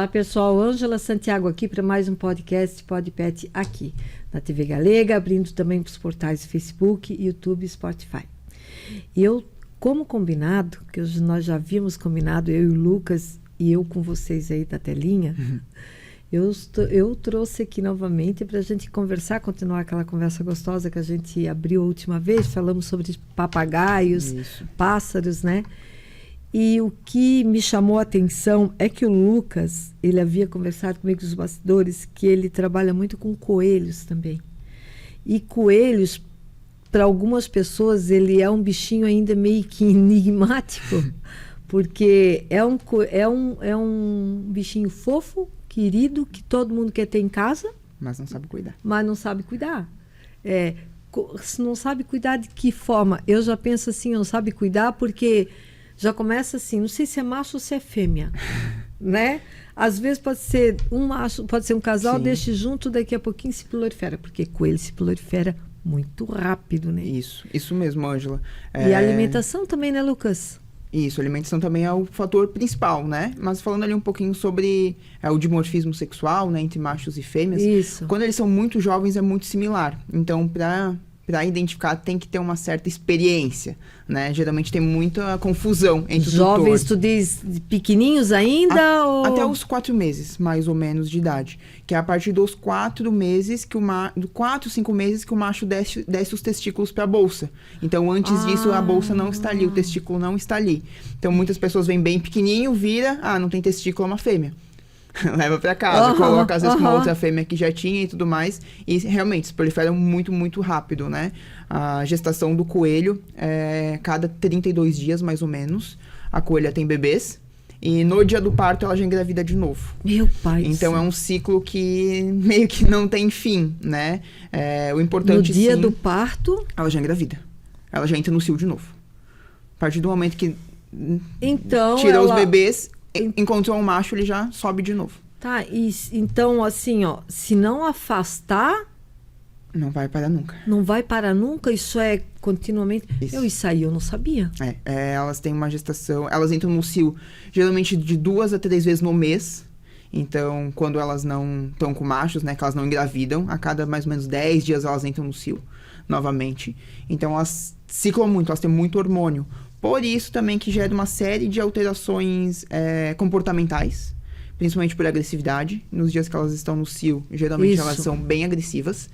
Olá, pessoal. Ângela Santiago aqui para mais um podcast PodPet aqui na TV Galega, abrindo também para os portais Facebook, YouTube e Spotify. E eu, como combinado, que nós já havíamos combinado, eu e o Lucas e eu com vocês aí da telinha, eu trouxe aqui novamente para a gente conversar, continuar aquela conversa gostosa que a gente abriu a última vez, falamos sobre papagaios, pássaros, né? E o que me chamou a atenção é que o Lucas, ele havia conversado comigo nos bastidores, que ele trabalha muito com coelhos também. E coelhos, para algumas pessoas, ele é um bichinho ainda meio que enigmático, porque é um bichinho fofo, querido, que todo mundo quer ter em casa. Mas não sabe cuidar. Mas não sabe cuidar. Se não sabe cuidar de que forma? Eu já penso assim, não sabe cuidar porque... Já começa assim, não sei se é macho ou se é fêmea, né? Às vezes pode ser um macho, pode ser um casal, deixa junto, daqui a pouquinho se prolifera, porque coelho se prolifera muito rápido, né? Isso mesmo, Ângela. E a alimentação também, né, Lucas? Isso, a alimentação também é o fator principal, né? Mas falando ali um pouquinho sobre o dimorfismo sexual, né, entre machos e fêmeas. Isso. Quando eles são muito jovens é muito similar. Então, para identificar, tem que ter uma certa experiência, né? Geralmente tem muita confusão entre os jovens, tu diz pequenininhos ainda? Ou... Até os 4 meses, mais ou menos, de idade. Que é a partir dos 4 meses, 4, 5 meses que o macho desce os testículos para a bolsa. Então, antes disso, a bolsa não está ali, o testículo não está ali. Então, muitas pessoas vêm bem pequenininho, vira, não tem testículo, é uma fêmea. Leva pra casa, coloca às vezes com uma outra fêmea que já tinha e tudo mais. E realmente se proliferam muito, muito rápido, né? A gestação do coelho é cada 32 dias, mais ou menos. A coelha tem bebês. E no dia do parto ela já engravida de novo. Meu pai. Então é um ciclo que meio que não tem fim, né? O importante, no dia do parto... Ela já engravida. Ela já entra no cio de novo. A partir do momento que tira os bebês... Encontrou um macho, ele já sobe de novo. Tá, então assim, ó, se não afastar... Não vai parar nunca. Não vai parar nunca? Isso é continuamente... Isso. Isso aí eu não sabia. Elas têm uma gestação... Elas entram no cio, geralmente de 2 a 3 vezes no mês. Então, quando elas não estão com machos, né, que elas não engravidam, a cada mais ou menos 10 dias elas entram no cio novamente. Então, elas ciclam muito, elas têm muito hormônio. Por isso também que gera uma série de alterações comportamentais, principalmente por agressividade. Nos dias que elas estão no cio, geralmente elas são bem agressivas,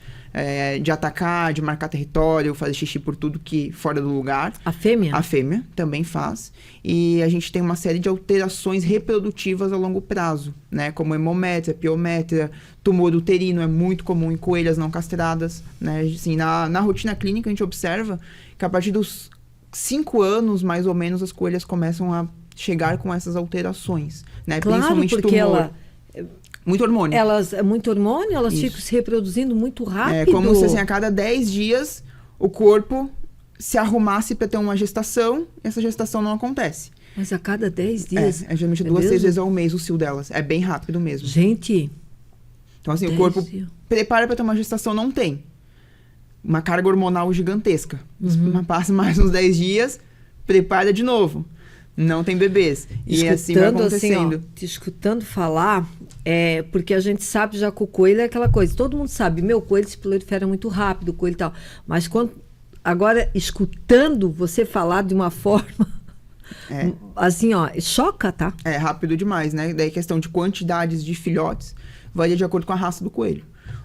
de atacar, de marcar território, fazer xixi por tudo que fora do lugar. A fêmea? A fêmea também faz. E a gente tem uma série de alterações reprodutivas a longo prazo, né? Como hemométria, piométria, tumor uterino, é muito comum em coelhas não castradas, né? Assim, na rotina clínica a gente observa que a partir dos 5 anos, mais ou menos, as coelhas começam a chegar com essas alterações, né? Claro, principalmente porque tumor. Muito hormônio. Muito hormônio, elas ficam se reproduzindo muito rápido. É como se, assim, a cada 10 dias, o corpo se arrumasse para ter uma gestação, e essa gestação não acontece. Mas a cada 10 dias? Geralmente 2 a 6 vezes ao mês o cio delas. É bem rápido mesmo. Gente! Então, assim, o corpo prepara para ter uma gestação, não tem. Uma carga hormonal gigantesca. Passa mais uns 10 dias, prepara de novo. Não tem bebês. E assim vai acontecendo. Assim, ó, te escutando falar, porque a gente sabe já que o coelho é aquela coisa. Todo mundo sabe, meu coelho se prolifera muito rápido, o coelho e tal. Mas agora, escutando você falar de uma forma... assim, ó, choca, tá? É rápido demais, né? Daí questão de quantidades de filhotes varia de acordo com a raça do coelho.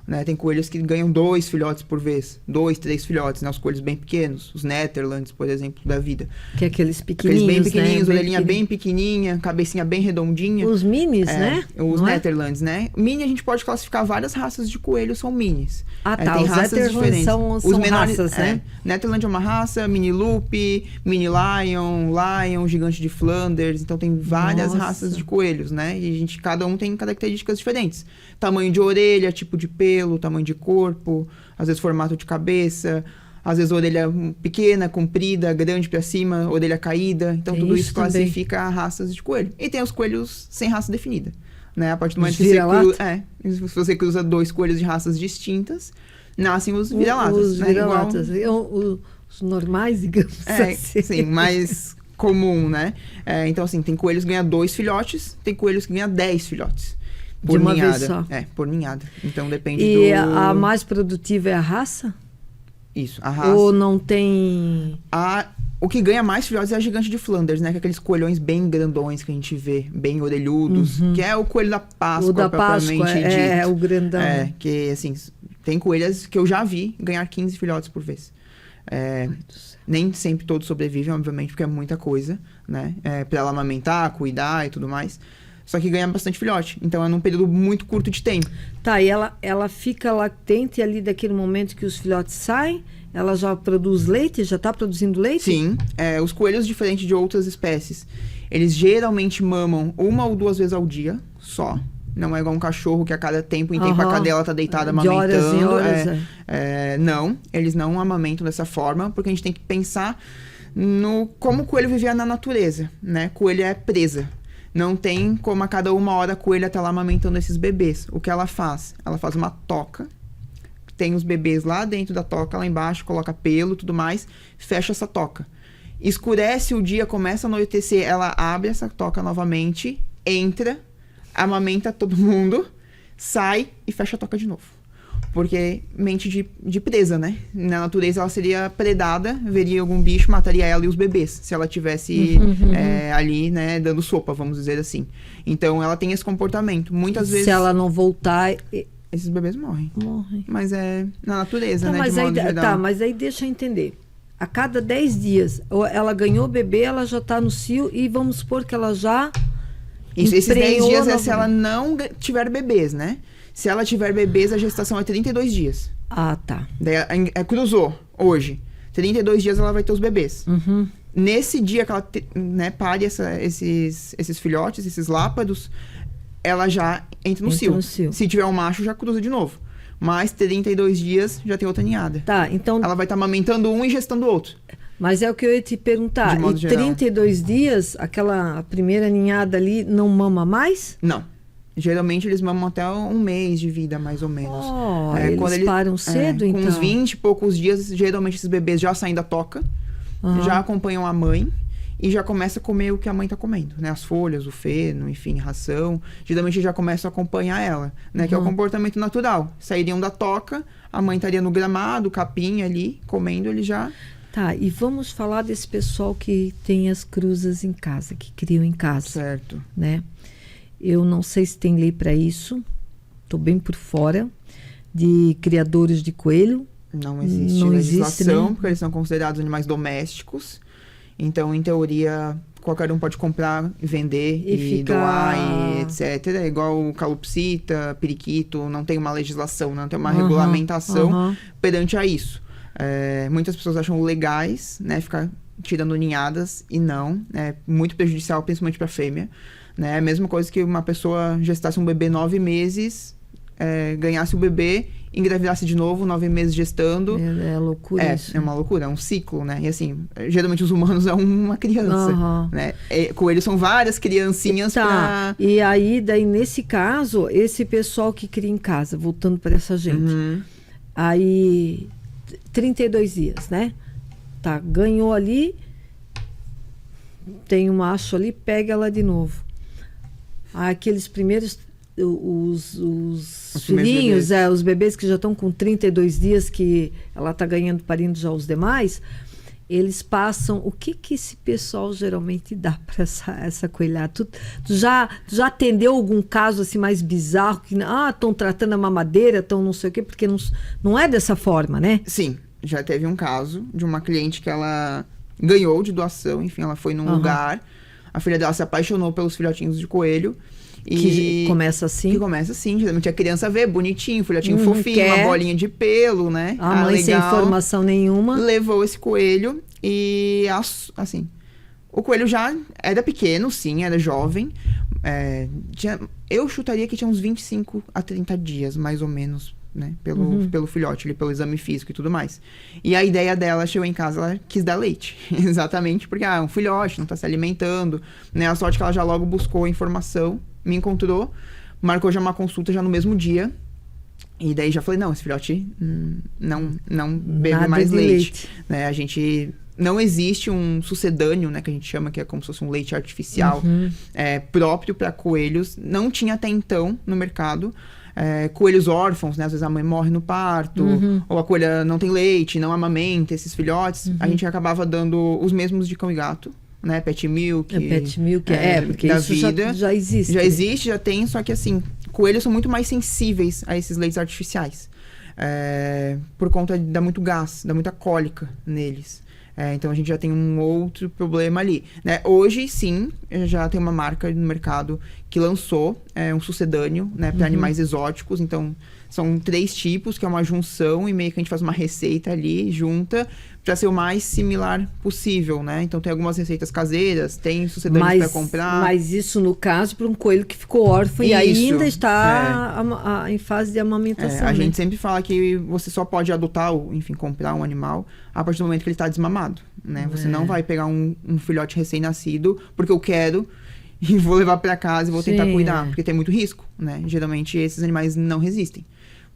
Né? Tem coelhos que ganham 2 filhotes por vez, 2, 3 filhotes, né? Os coelhos bem pequenos, os Netherlands, por exemplo, da vida. Que é aqueles pequenininhos, bem pequenininhos, né? Orelhinha bem pequenininha, cabecinha bem redondinha. Os minis, né? Os Netherlands, né? Mini a gente pode classificar várias raças de coelhos, são minis. Tá. Tem os raças diferentes. São os menores, raças, né? Netherland é uma raça, Mini Loop, Mini Lion, Gigante de Flanders. Então tem várias raças de coelhos, né? E cada um tem características diferentes. Tamanho de orelha, tipo de pelo, tamanho de corpo, às vezes formato de cabeça, às vezes orelha pequena, comprida, grande pra cima, orelha caída. Então tudo isso classifica raças de coelho. E tem os coelhos sem raça definida, né? A partir do momento que se você cruza 2 coelhos de raças distintas, nascem os vira-latas. Os vira-latas. Os normais, digamos assim. Sim, mas comum, né? Então, assim, tem coelhos que ganham 2 filhotes, tem coelhos que ganham 10 filhotes. De uma vez só. Por ninhada. Então, depende E a mais produtiva é a raça? Isso, a raça. Ou não tem... O que ganha mais filhotes é a gigante de Flanders, né? Que é aqueles coelhões bem grandões que a gente vê, bem orelhudos. Que é o coelho da Páscoa, o da Páscoa, dito. O grandão. Que, assim, tem coelhas que eu já vi ganhar 15 filhotes por vez. Nem sempre todos sobrevivem, obviamente, porque é muita coisa, né? Pra ela amamentar, cuidar e tudo mais. Só que ganha bastante filhote. Então, é num período muito curto de tempo. Tá, e ela fica latente ali daquele momento que os filhotes saem? Ela já produz leite? Já está produzindo leite? Sim. Os coelhos, diferente de outras espécies, eles geralmente mamam 1 ou 2 vezes ao dia, só. Não é igual um cachorro que a cada tempo em tempo a cadela tá deitada amamentando. De horas em horas, Não, eles não amamentam dessa forma, porque a gente tem que pensar no como o coelho vivia na natureza, né? Coelho é presa. Não tem como a cada 1 hora a coelha tá lá amamentando esses bebês. O que ela faz? Ela faz uma toca, tem os bebês lá dentro da toca, lá embaixo, coloca pelo e tudo mais, fecha essa toca. Escurece o dia, começa a anoitecer, ela abre essa toca novamente, entra, amamenta todo mundo, sai e fecha a toca de novo. Porque mente de presa, né? Na natureza ela seria predada, veria algum bicho, mataria ela e os bebês, se ela tivesse ali, né, dando sopa, vamos dizer assim. Então ela tem esse comportamento. Muitas vezes... Se ela não voltar... Esses bebês morrem. Mas é na natureza, né? Mas aí deixa eu entender. A cada 10 dias, ela ganhou o bebê, ela já está no cio e vamos supor que ela já... Esses 10 dias é se ela não tiver bebês, né? Se ela tiver bebês, a gestação é 32 dias. Ah, tá. Daí cruzou hoje. 32 dias ela vai ter os bebês. Nesse dia que ela pare esses filhotes, esses lápados, ela já entra no cio. Se tiver um macho, já cruza de novo. Mas 32 dias já tem outra ninhada. Tá, então... Ela vai estar amamentando um e gestando o outro. Mas é o que eu ia te perguntar. E 32 dias, a primeira ninhada ali não mama mais? Não. Geralmente eles mamam até 1 mês de vida, mais ou menos. Eles param cedo, então? Com uns 20 e poucos dias, geralmente esses bebês já saem da toca, já acompanham a mãe e já começam a comer o que a mãe tá comendo, né? As folhas, o feno, enfim, ração. Geralmente já começam a acompanhar ela, né? Que é o comportamento natural. Sairiam da toca, a mãe estaria no gramado, capim ali, comendo, ele já... Tá, e vamos falar desse pessoal que tem as cruzas em casa, que criam em casa. Certo. Né? Eu não sei se tem lei para isso, estou bem por fora, de criadores de coelho. Não existe legislação, porque eles são considerados animais domésticos. Então, em teoria, qualquer um pode comprar, vender e doar, e etc. É igual calopsita, periquito, não tem uma legislação, não tem uma regulamentação perante a isso. Muitas pessoas acham legais, né, ficar tirando ninhadas, e não. É muito prejudicial, principalmente para a fêmea. Né? A mesma coisa que uma pessoa gestasse um bebê 9 meses, ganhasse o bebê, engravidasse de novo, 9 meses gestando. É loucura isso. É uma loucura, é um ciclo, né? E assim, geralmente os humanos é uma criança, né? Coelhos são várias criancinhas E aí, daí, nesse caso, esse pessoal que cria em casa, voltando para essa gente, aí, 32 dias, né? Tá, ganhou ali, tem um macho ali, pega ela de novo. Aqueles primeiros, os filhinhos, os bebês que já estão com 32 dias, que ela está ganhando, parindo já os demais, eles passam... O que esse pessoal geralmente dá para essa coelhada? Tu já atendeu algum caso assim mais bizarro? Que estão tratando a mamadeira, estão não sei o quê, porque não é dessa forma, né? Sim, já teve um caso de uma cliente que ela ganhou de doação, enfim, ela foi num lugar... A filha dela se apaixonou pelos filhotinhos de coelho. Que começa assim? Que começa assim. Geralmente a criança vê, bonitinho, filhotinho fofinho, uma bolinha de pelo, né? A mãe sem informação nenhuma. Levou esse coelho e, assim... O coelho já era pequeno, sim, era jovem. Eu chutaria que tinha uns 25 a 30 dias, mais ou menos, né? Pelo filhote, pelo exame físico e tudo mais. E a ideia dela, chegou em casa, ela quis dar leite. Exatamente, porque é um filhote, não tá se alimentando. Né? A sorte que ela já logo buscou informação, me encontrou, marcou já uma consulta já no mesmo dia. E daí já falei, não, esse filhote não bebe mais leite. Né? A gente não existe um sucedâneo, né, que a gente chama, que é como se fosse um leite artificial próprio para coelhos. Não tinha até então no mercado. Coelhos órfãos, né? Às vezes a mãe morre no parto, ou a coelha não tem leite, não amamenta esses filhotes. A gente acabava dando os mesmos de cão e gato, né? Pet milk. Pet milk, porque da isso vida. já existe. Já né? existe, já tem, só que assim, coelhos são muito mais sensíveis a esses leites artificiais. Por conta de dar muito gás, dá muita cólica neles. Então a gente já tem um outro problema ali, né? Hoje, sim, já tem uma marca no mercado que lançou um sucedâneo, né, para animais exóticos. Então, são 3 tipos, que é uma junção, e meio que a gente faz uma receita ali, junta, para ser o mais similar possível, né? Então, tem algumas receitas caseiras, tem sucedâneos para comprar. Mas isso, no caso, para um coelho que ficou órfão e ainda está em fase de amamentação. A gente sempre fala que você só pode adotar, ou, enfim, comprar um animal a partir do momento que ele está desmamado, né? Você não vai pegar um filhote recém-nascido, porque eu quero, e vou levar para casa e vou tentar cuidar, porque tem muito risco, né? Geralmente, esses animais não resistem.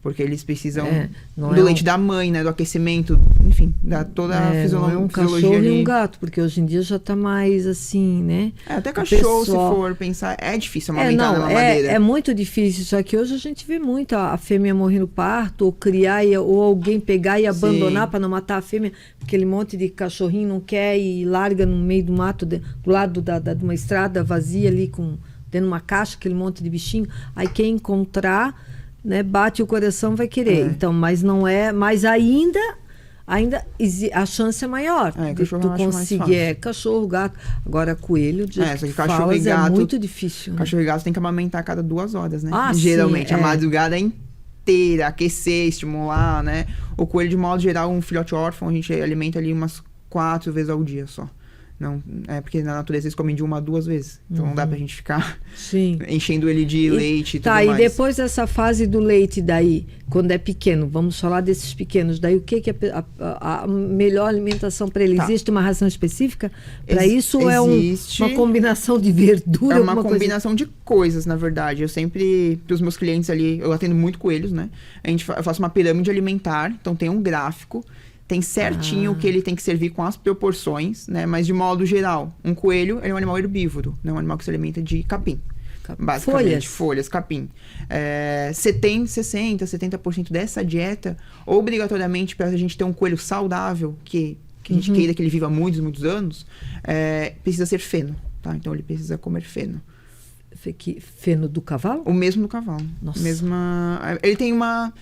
Porque eles precisam do leite da mãe, né? Do aquecimento, enfim, da toda a fisiologia. Não é um cachorro ali. E um gato, porque hoje em dia já tá mais assim, né? Até cachorro, se for pensar, é difícil amamentar na mamadeira. É muito difícil, só que hoje a gente vê muito a fêmea morrer no parto, ou criar, ou alguém pegar e abandonar para não matar a fêmea, porque aquele monte de cachorrinho não quer e larga no meio do mato, do lado de uma estrada vazia ali, dentro de uma caixa, aquele monte de bichinho. Aí quem encontrar, né, bate o coração, vai querer. Então, mas não é, mas ainda a chance é maior de tu conseguir. Cachorro, gato. Agora, coelho, de cachorro e gato, é muito difícil. Cachorro e gato tem que amamentar a cada 2 horas, né? Ah, geralmente, a madrugada inteira, aquecer, estimular, né? O coelho, de modo geral, um filhote órfão, a gente alimenta ali umas 4 vezes ao dia só. Não, porque na natureza eles comem de 1 a 2 vezes. Então não dá pra gente ficar enchendo ele de leite e tudo mais. E depois dessa fase do leite daí, quando é pequeno, vamos falar desses pequenos, daí o que é a melhor alimentação para ele? Existe uma ração específica para isso ou é uma combinação de verdura? É uma combinação de coisas, na verdade. Eu sempre, para os meus clientes ali, eu atendo muito coelhos, né? Eu faço uma pirâmide alimentar, então tem um gráfico, tem certinho o que ele tem que servir com as proporções, né? Mas de modo geral, um coelho ele é um animal herbívoro, né? Um animal que se alimenta de capim. Basicamente, folhas, capim. 70% dessa dieta, obrigatoriamente, para a gente ter um coelho saudável, que a gente queira que ele viva muitos, muitos anos, precisa ser feno, tá? Então ele precisa comer feno. Feno do cavalo? O mesmo do cavalo. Nossa. Ele tem uma...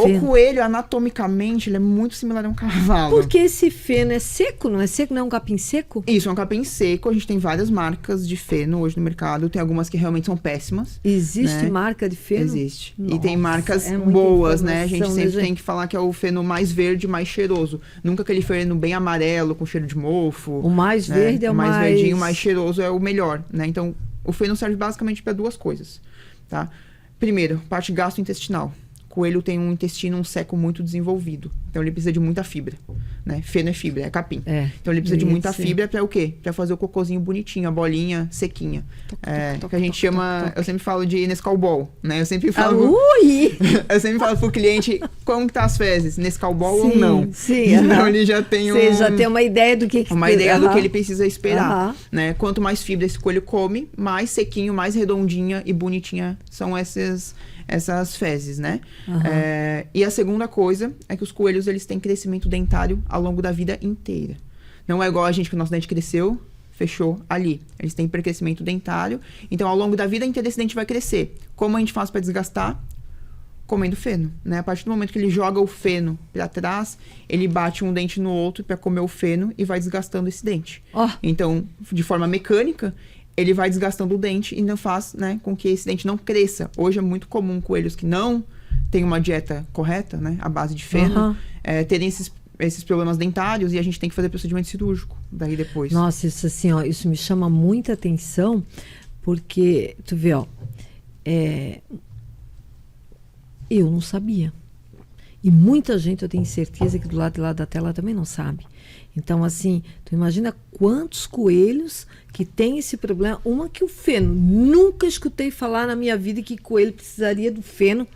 O coelho, anatomicamente, ele é muito similar a um cavalo. Porque esse feno é seco, não é seco? Não é um capim seco? Isso, é um capim seco. A gente tem várias marcas de feno hoje no mercado. Tem algumas que realmente são péssimas. Existe marca de feno? Existe. Nossa, e tem marcas boas, né? A gente sempre tem que falar que é o feno mais verde, mais cheiroso. Nunca aquele feno bem amarelo, com cheiro de mofo. O mais verde é o mais... O mais verdinho, o mais cheiroso é o melhor, né? Então, o feno serve basicamente para 2 coisas, tá? Primeiro, parte gastrointestinal. O coelho tem um intestino seco muito desenvolvido. Então, ele precisa de muita fibra, né? Feno é fibra, é capim. Então, ele precisa de muita fibra para o quê? Para fazer o cocôzinho bonitinho, a bolinha sequinha. Que a gente chama... Eu sempre falo de Nescau Ball, né? Eu sempre falo... eu sempre falo pro cliente como que tá as fezes, Nescau Ball ou não. Então, ele já tem Você já tem uma ideia do que uma ideia do que ele precisa esperar, né? Quanto mais fibra esse coelho come, mais sequinho, mais redondinha e bonitinha são essas fezes, né? E a segunda coisa é que os coelhos, eles têm crescimento dentário ao longo da vida inteira. Não é igual a gente, que o nosso dente cresceu, fechou ali. Eles têm hipercrescimento dentário, então ao longo da vida inteira esse dente vai crescer. Como a gente faz para desgastar? Comendo feno, né? A partir do momento que ele joga o feno para trás, ele bate um dente no outro para comer o feno e vai desgastando esse dente. Então, de forma mecânica, ele vai desgastando o dente e não faz, né, com que esse dente não cresça. Hoje é muito comum coelhos que não têm uma dieta correta, né, à base de feno, terem esses problemas dentários, e a gente tem que fazer procedimento cirúrgico daí depois. Nossa, isso assim, isso me chama muita atenção, porque, tu vê, eu não sabia. E muita gente, eu tenho certeza que do lado de lá da tela também não sabe. Então, assim, tu imagina quantos coelhos que tem esse problema. Uma que o feno, nunca escutei falar na minha vida que coelho precisaria do feno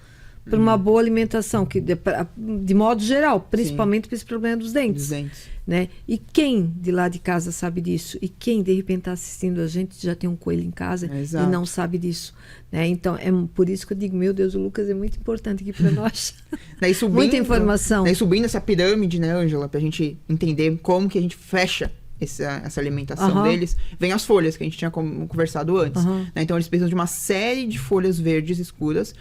para uma boa alimentação, que de modo geral, principalmente para esse problema dos dentes. Né? E quem de lá de casa sabe disso? E quem de repente está assistindo a gente já tem um coelho em casa e não sabe disso, né? Então é por isso que eu digo, meu Deus, o Lucas é muito importante aqui para nós. Daí subindo, muita informação. Daí subindo essa pirâmide, né, Ângela, para a gente entender como que a gente fecha essa alimentação deles, vem as folhas que a gente tinha conversado antes, né? Então eles precisam de uma série de folhas verdes escuras,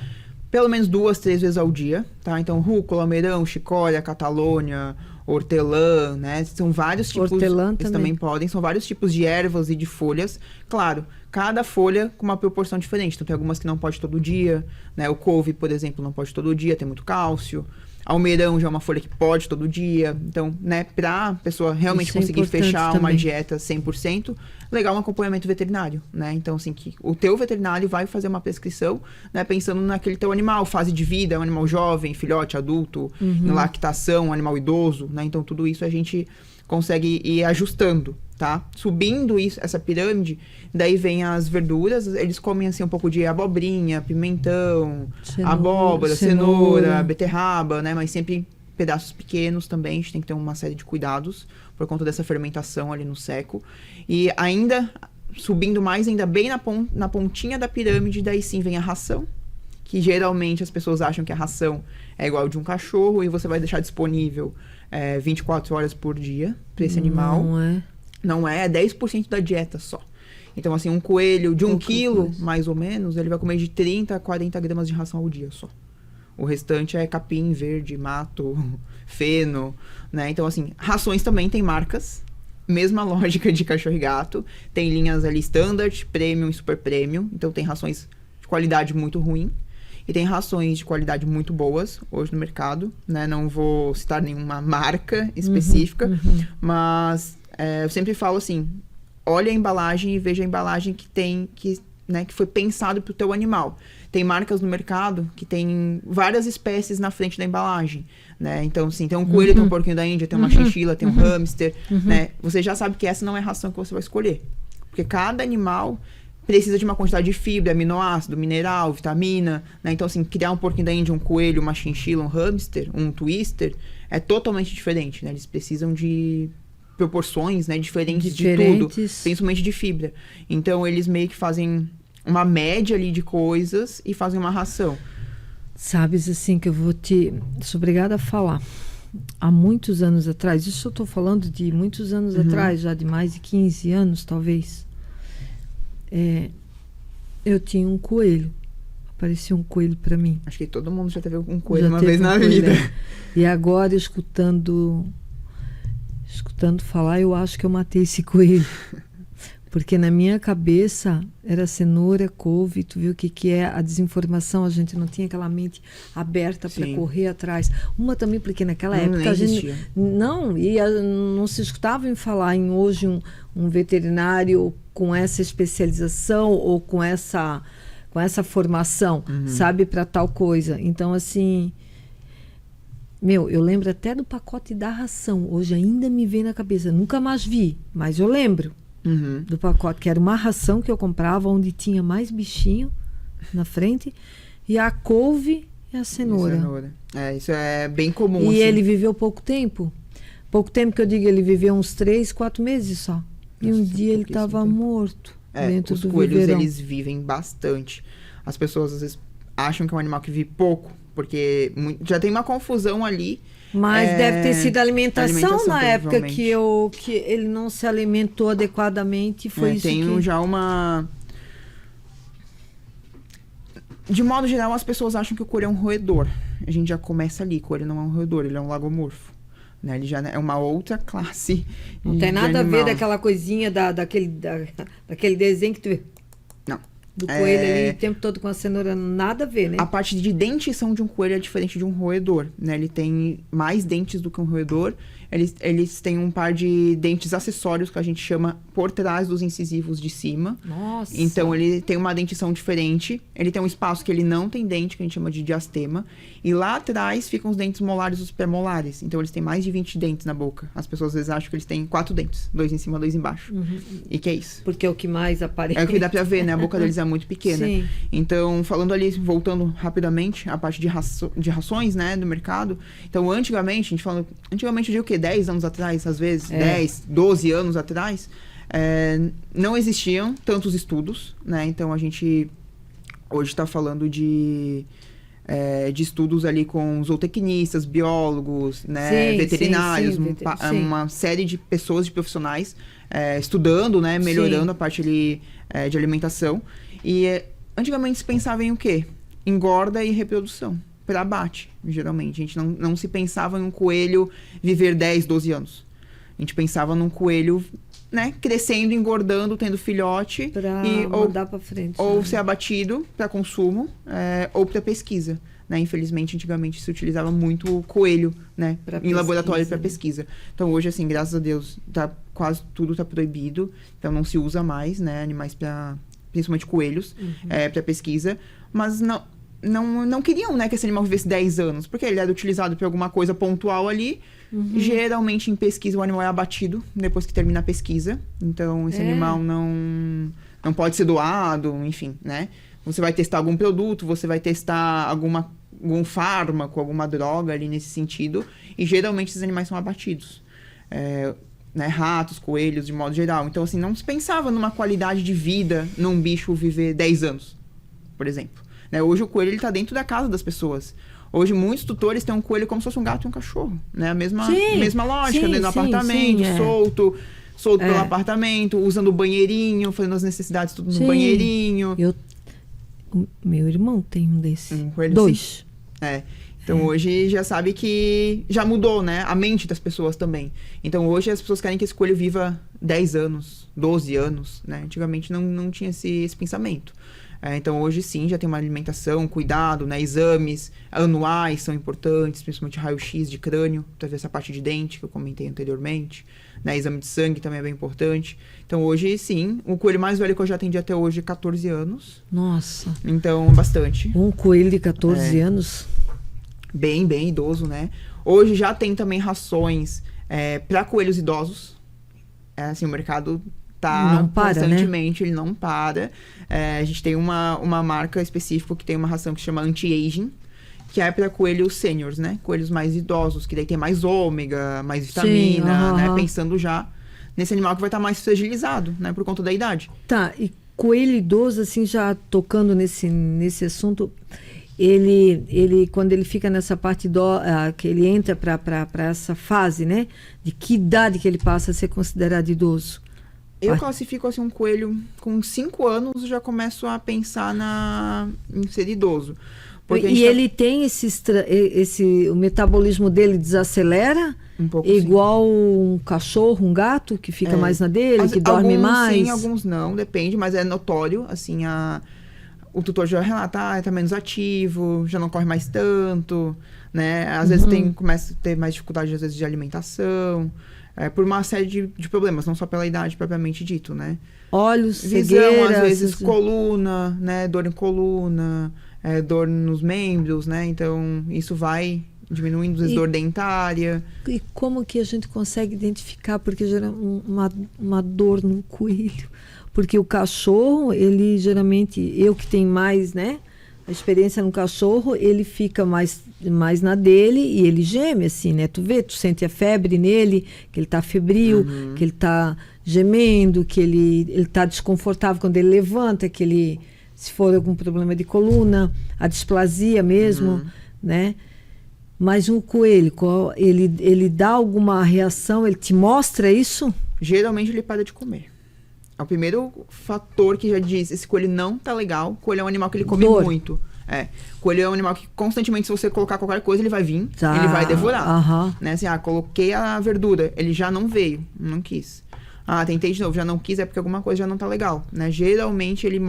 pelo menos 2, 3 vezes ao dia, tá? Então rúcula, almeirão, chicória, catalônia, hortelã, né? São vários tipos. Hortelã também podem. São vários tipos de ervas e de folhas. Claro, cada folha com uma proporção diferente. Então tem algumas que não pode todo dia, né? O couve, por exemplo, não pode todo dia, tem muito cálcio. Almeirão já é uma folha que pode todo dia. Então, né, pra pessoa realmente conseguir fechar uma dieta 100%, legal um acompanhamento veterinário, né? Então, assim, que o teu veterinário vai fazer uma prescrição, né, pensando naquele teu animal, fase de vida, um animal jovem, filhote, adulto, em lactação, um animal idoso, né? Então, tudo isso a gente consegue ir ajustando, tá? Subindo essa pirâmide, daí vem as verduras, eles comem assim um pouco de abobrinha, pimentão, abóbora, cenoura, beterraba, né? Mas sempre pedaços pequenos também, a gente tem que ter uma série de cuidados por conta dessa fermentação ali no seco. E ainda, subindo mais, ainda bem na pontinha da pirâmide, daí sim vem a ração, que geralmente as pessoas acham que a ração é igual de um cachorro e você vai deixar disponível 24 horas por dia para esse animal. Não é 10% da dieta só. Então, assim, um coelho de 1 quilo, mais ou menos, ele vai comer de 30 a 40 gramas de ração ao dia só. O restante é capim, verde, mato, feno, né? Então, assim, rações também tem marcas, mesma lógica de cachorro e gato. Tem linhas ali standard, premium e super premium. Então, tem rações de qualidade muito ruim. E tem rações de qualidade muito boas hoje no mercado, né? Não vou citar nenhuma marca específica, mas eu sempre falo assim, olha a embalagem e veja a embalagem que foi pensado para o teu animal. Tem marcas no mercado que tem várias espécies na frente da embalagem, né? Então, assim, tem um coelho, tem um porquinho da Índia, tem uma chinchila, tem um hamster, né? Você já sabe que essa não é a ração que você vai escolher. Porque cada animal precisa de uma quantidade de fibra, aminoácido, mineral, vitamina, né? Então, assim, criar um porquinho da Índia, um coelho, uma chinchila, um hamster, um twister, é totalmente diferente, né? Eles precisam de proporções, né, diferentes de tudo, principalmente de fibra. Então, eles meio que fazem uma média ali de coisas e fazem uma ração. Sabes, assim, que sou obrigada a falar. Há muitos anos atrás, isso eu estou falando de muitos anos atrás, já de mais de 15 anos, talvez. Eu tinha um coelho. Aparecia um coelho para mim. Acho que todo mundo já teve um coelho uma vez na vida. E agora, escutando falar, eu acho que eu matei esse coelho. Porque na minha cabeça era cenoura, couve, tu viu o que é a desinformação, a gente não tinha aquela mente aberta para correr atrás. Uma também porque naquela época a gente não se escutava em falar em hoje um veterinário com essa especialização ou com essa formação, sabe, para tal coisa. Então, assim, eu lembro até do pacote da ração. Hoje ainda me vem na cabeça. Nunca mais vi, mas eu lembro do pacote, que era uma ração que eu comprava onde tinha mais bichinho na frente, e a couve e a cenoura. Isso é bem comum. E assim. ele viveu pouco tempo. Pouco tempo que eu digo, ele viveu uns 3, 4 meses só. E um dia ele estava morto dentro do coelhos, viveirão. Eles vivem bastante. As pessoas às vezes acham que é um animal que vive pouco, porque já tem uma confusão ali. Mas deve ter sido alimentação na época que ele não se alimentou adequadamente. Foi isso tem já uma... De modo geral, as pessoas acham que o coelho é um roedor. A gente já começa ali. O coelho não é um roedor, ele é um lagomorfo. Né? Ele já é uma outra classe. Não tem nada a ver daquela coisinha daquele desenho que tu vê. Não. Do coelho ali o tempo todo com a cenoura, nada a ver, né? A parte de dentição de um coelho é diferente de um roedor, né? Ele tem mais dentes do que um roedor. Eles têm um par de dentes acessórios que a gente chama por trás dos incisivos de cima. Nossa! Então, ele tem uma dentição diferente. Ele tem um espaço que ele não tem dente, que a gente chama de diastema. E lá atrás ficam os dentes molares e os premolares. Então, eles têm mais de 20 dentes na boca. As pessoas às vezes acham que eles têm 4 dentes. 2 em cima, 2 embaixo. E que é isso? Porque é o que mais aparece. É o que dá pra ver, né? A boca deles é muito pequena. Sim. Então, falando ali, voltando rapidamente à parte de rações, né, do mercado. Então, antigamente, antigamente eu digo o quê? 10 anos atrás, às vezes, 10, 12 anos atrás, não existiam tantos estudos, né? Então, a gente hoje está falando de estudos ali com zootecnistas, biólogos, né, veterinários, uma série de pessoas, de profissionais estudando, né, melhorando a parte ali, de alimentação. E antigamente se pensava em o quê? Engorda e reprodução, para abate, geralmente. A gente não se pensava em um coelho viver 10, 12 anos. A gente pensava num coelho, né, crescendo, engordando, tendo filhote pra mandar pra frente, ou ser abatido para consumo, ou para pesquisa, né? Infelizmente, antigamente se utilizava muito o coelho, né, em laboratório para pesquisa. Então hoje, assim, graças a Deus, quase tudo está proibido, então não se usa mais, né, animais principalmente coelhos, para pesquisa, mas não queriam, né, que esse animal vivesse 10 anos, porque ele era utilizado para alguma coisa pontual ali. Geralmente, em pesquisa, o animal é abatido depois que termina a pesquisa. Então, esse animal não pode ser doado, enfim, né? Você vai testar algum produto, você vai testar algum fármaco, alguma droga ali nesse sentido. E, geralmente, esses animais são abatidos. Né? Ratos, coelhos, de modo geral. Então, assim, não se pensava numa qualidade de vida num bicho viver 10 anos, por exemplo. Né? Hoje, o coelho está dentro da casa das pessoas. Hoje, muitos tutores têm um coelho como se fosse um gato e um cachorro, né? A mesma lógica, dentro do apartamento, solto pelo apartamento, usando o banheirinho, fazendo as necessidades tudo no banheirinho. O meu irmão tem um desses. Um coelho 2. Então, hoje já sabe que já mudou, né? A mente das pessoas também. Então, hoje as pessoas querem que esse coelho viva 10 anos, 12 anos, né? Antigamente não tinha esse pensamento. Então, hoje sim, já tem uma alimentação, cuidado, né? Exames anuais são importantes, principalmente raio-x de crânio, para ver essa parte de dente que eu comentei anteriormente. Né? Exame de sangue também é bem importante. Então, hoje sim, o coelho mais velho que eu já atendi até hoje é 14 anos. Nossa. Então, bastante. Um coelho de 14 anos? Bem idoso, né? Hoje já tem também rações para coelhos idosos. Assim, o mercado não para, constantemente, né? Ele não para. A gente tem uma marca específica que tem uma ração que se chama Anti-Aging, que é para coelhos sêniors, né? Coelhos mais idosos, que daí tem mais ômega, mais vitamina, né? Pensando já nesse animal que vai estar mais fragilizado, né? Por conta da idade. Tá, e coelho idoso, assim, já tocando nesse assunto, ele quando ele fica nessa parte que ele entra para essa fase, né? De que idade que ele passa a ser considerado idoso? Eu classifico assim um coelho com 5 anos, já começo a pensar em ser idoso. E ele tem o metabolismo dele desacelera? Um pouco, igual um cachorro, um gato, que fica mais na dele, que dorme mais? Sim, alguns não, depende, mas é notório, assim, o tutor já relata, tá menos ativo, já não corre mais tanto, né? Às vezes começa a ter mais dificuldade, às vezes, de alimentação, por uma série de problemas, não só pela idade propriamente dito, né? Olhos, visão, cegueira, às vezes coluna, né? Dor em coluna, dor nos membros, né? Então, isso vai diminuindo, às vezes, dor dentária. E como que a gente consegue identificar? Porque gera uma dor no coelho. Porque o cachorro, ele geralmente, eu que tenho mais, né? A experiência no cachorro, ele fica mais na dele e ele geme, assim, né? Tu sente a febre nele, que ele tá febril, que ele tá gemendo, que ele tá desconfortável quando ele levanta, que ele, se for algum problema de coluna, a displasia mesmo, né? Mas um coelho, ele dá alguma reação, ele te mostra isso? Geralmente ele para de comer. É o primeiro fator que já diz, esse coelho não tá legal. Coelho é um animal que ele come muito. Coelho é um animal que constantemente, se você colocar qualquer coisa, ele vai vir, ele vai devorar. Né? Assim, coloquei a verdura, ele já não veio, não quis. Tentei de novo, já não quis, é porque alguma coisa já não tá legal, né? Geralmente ele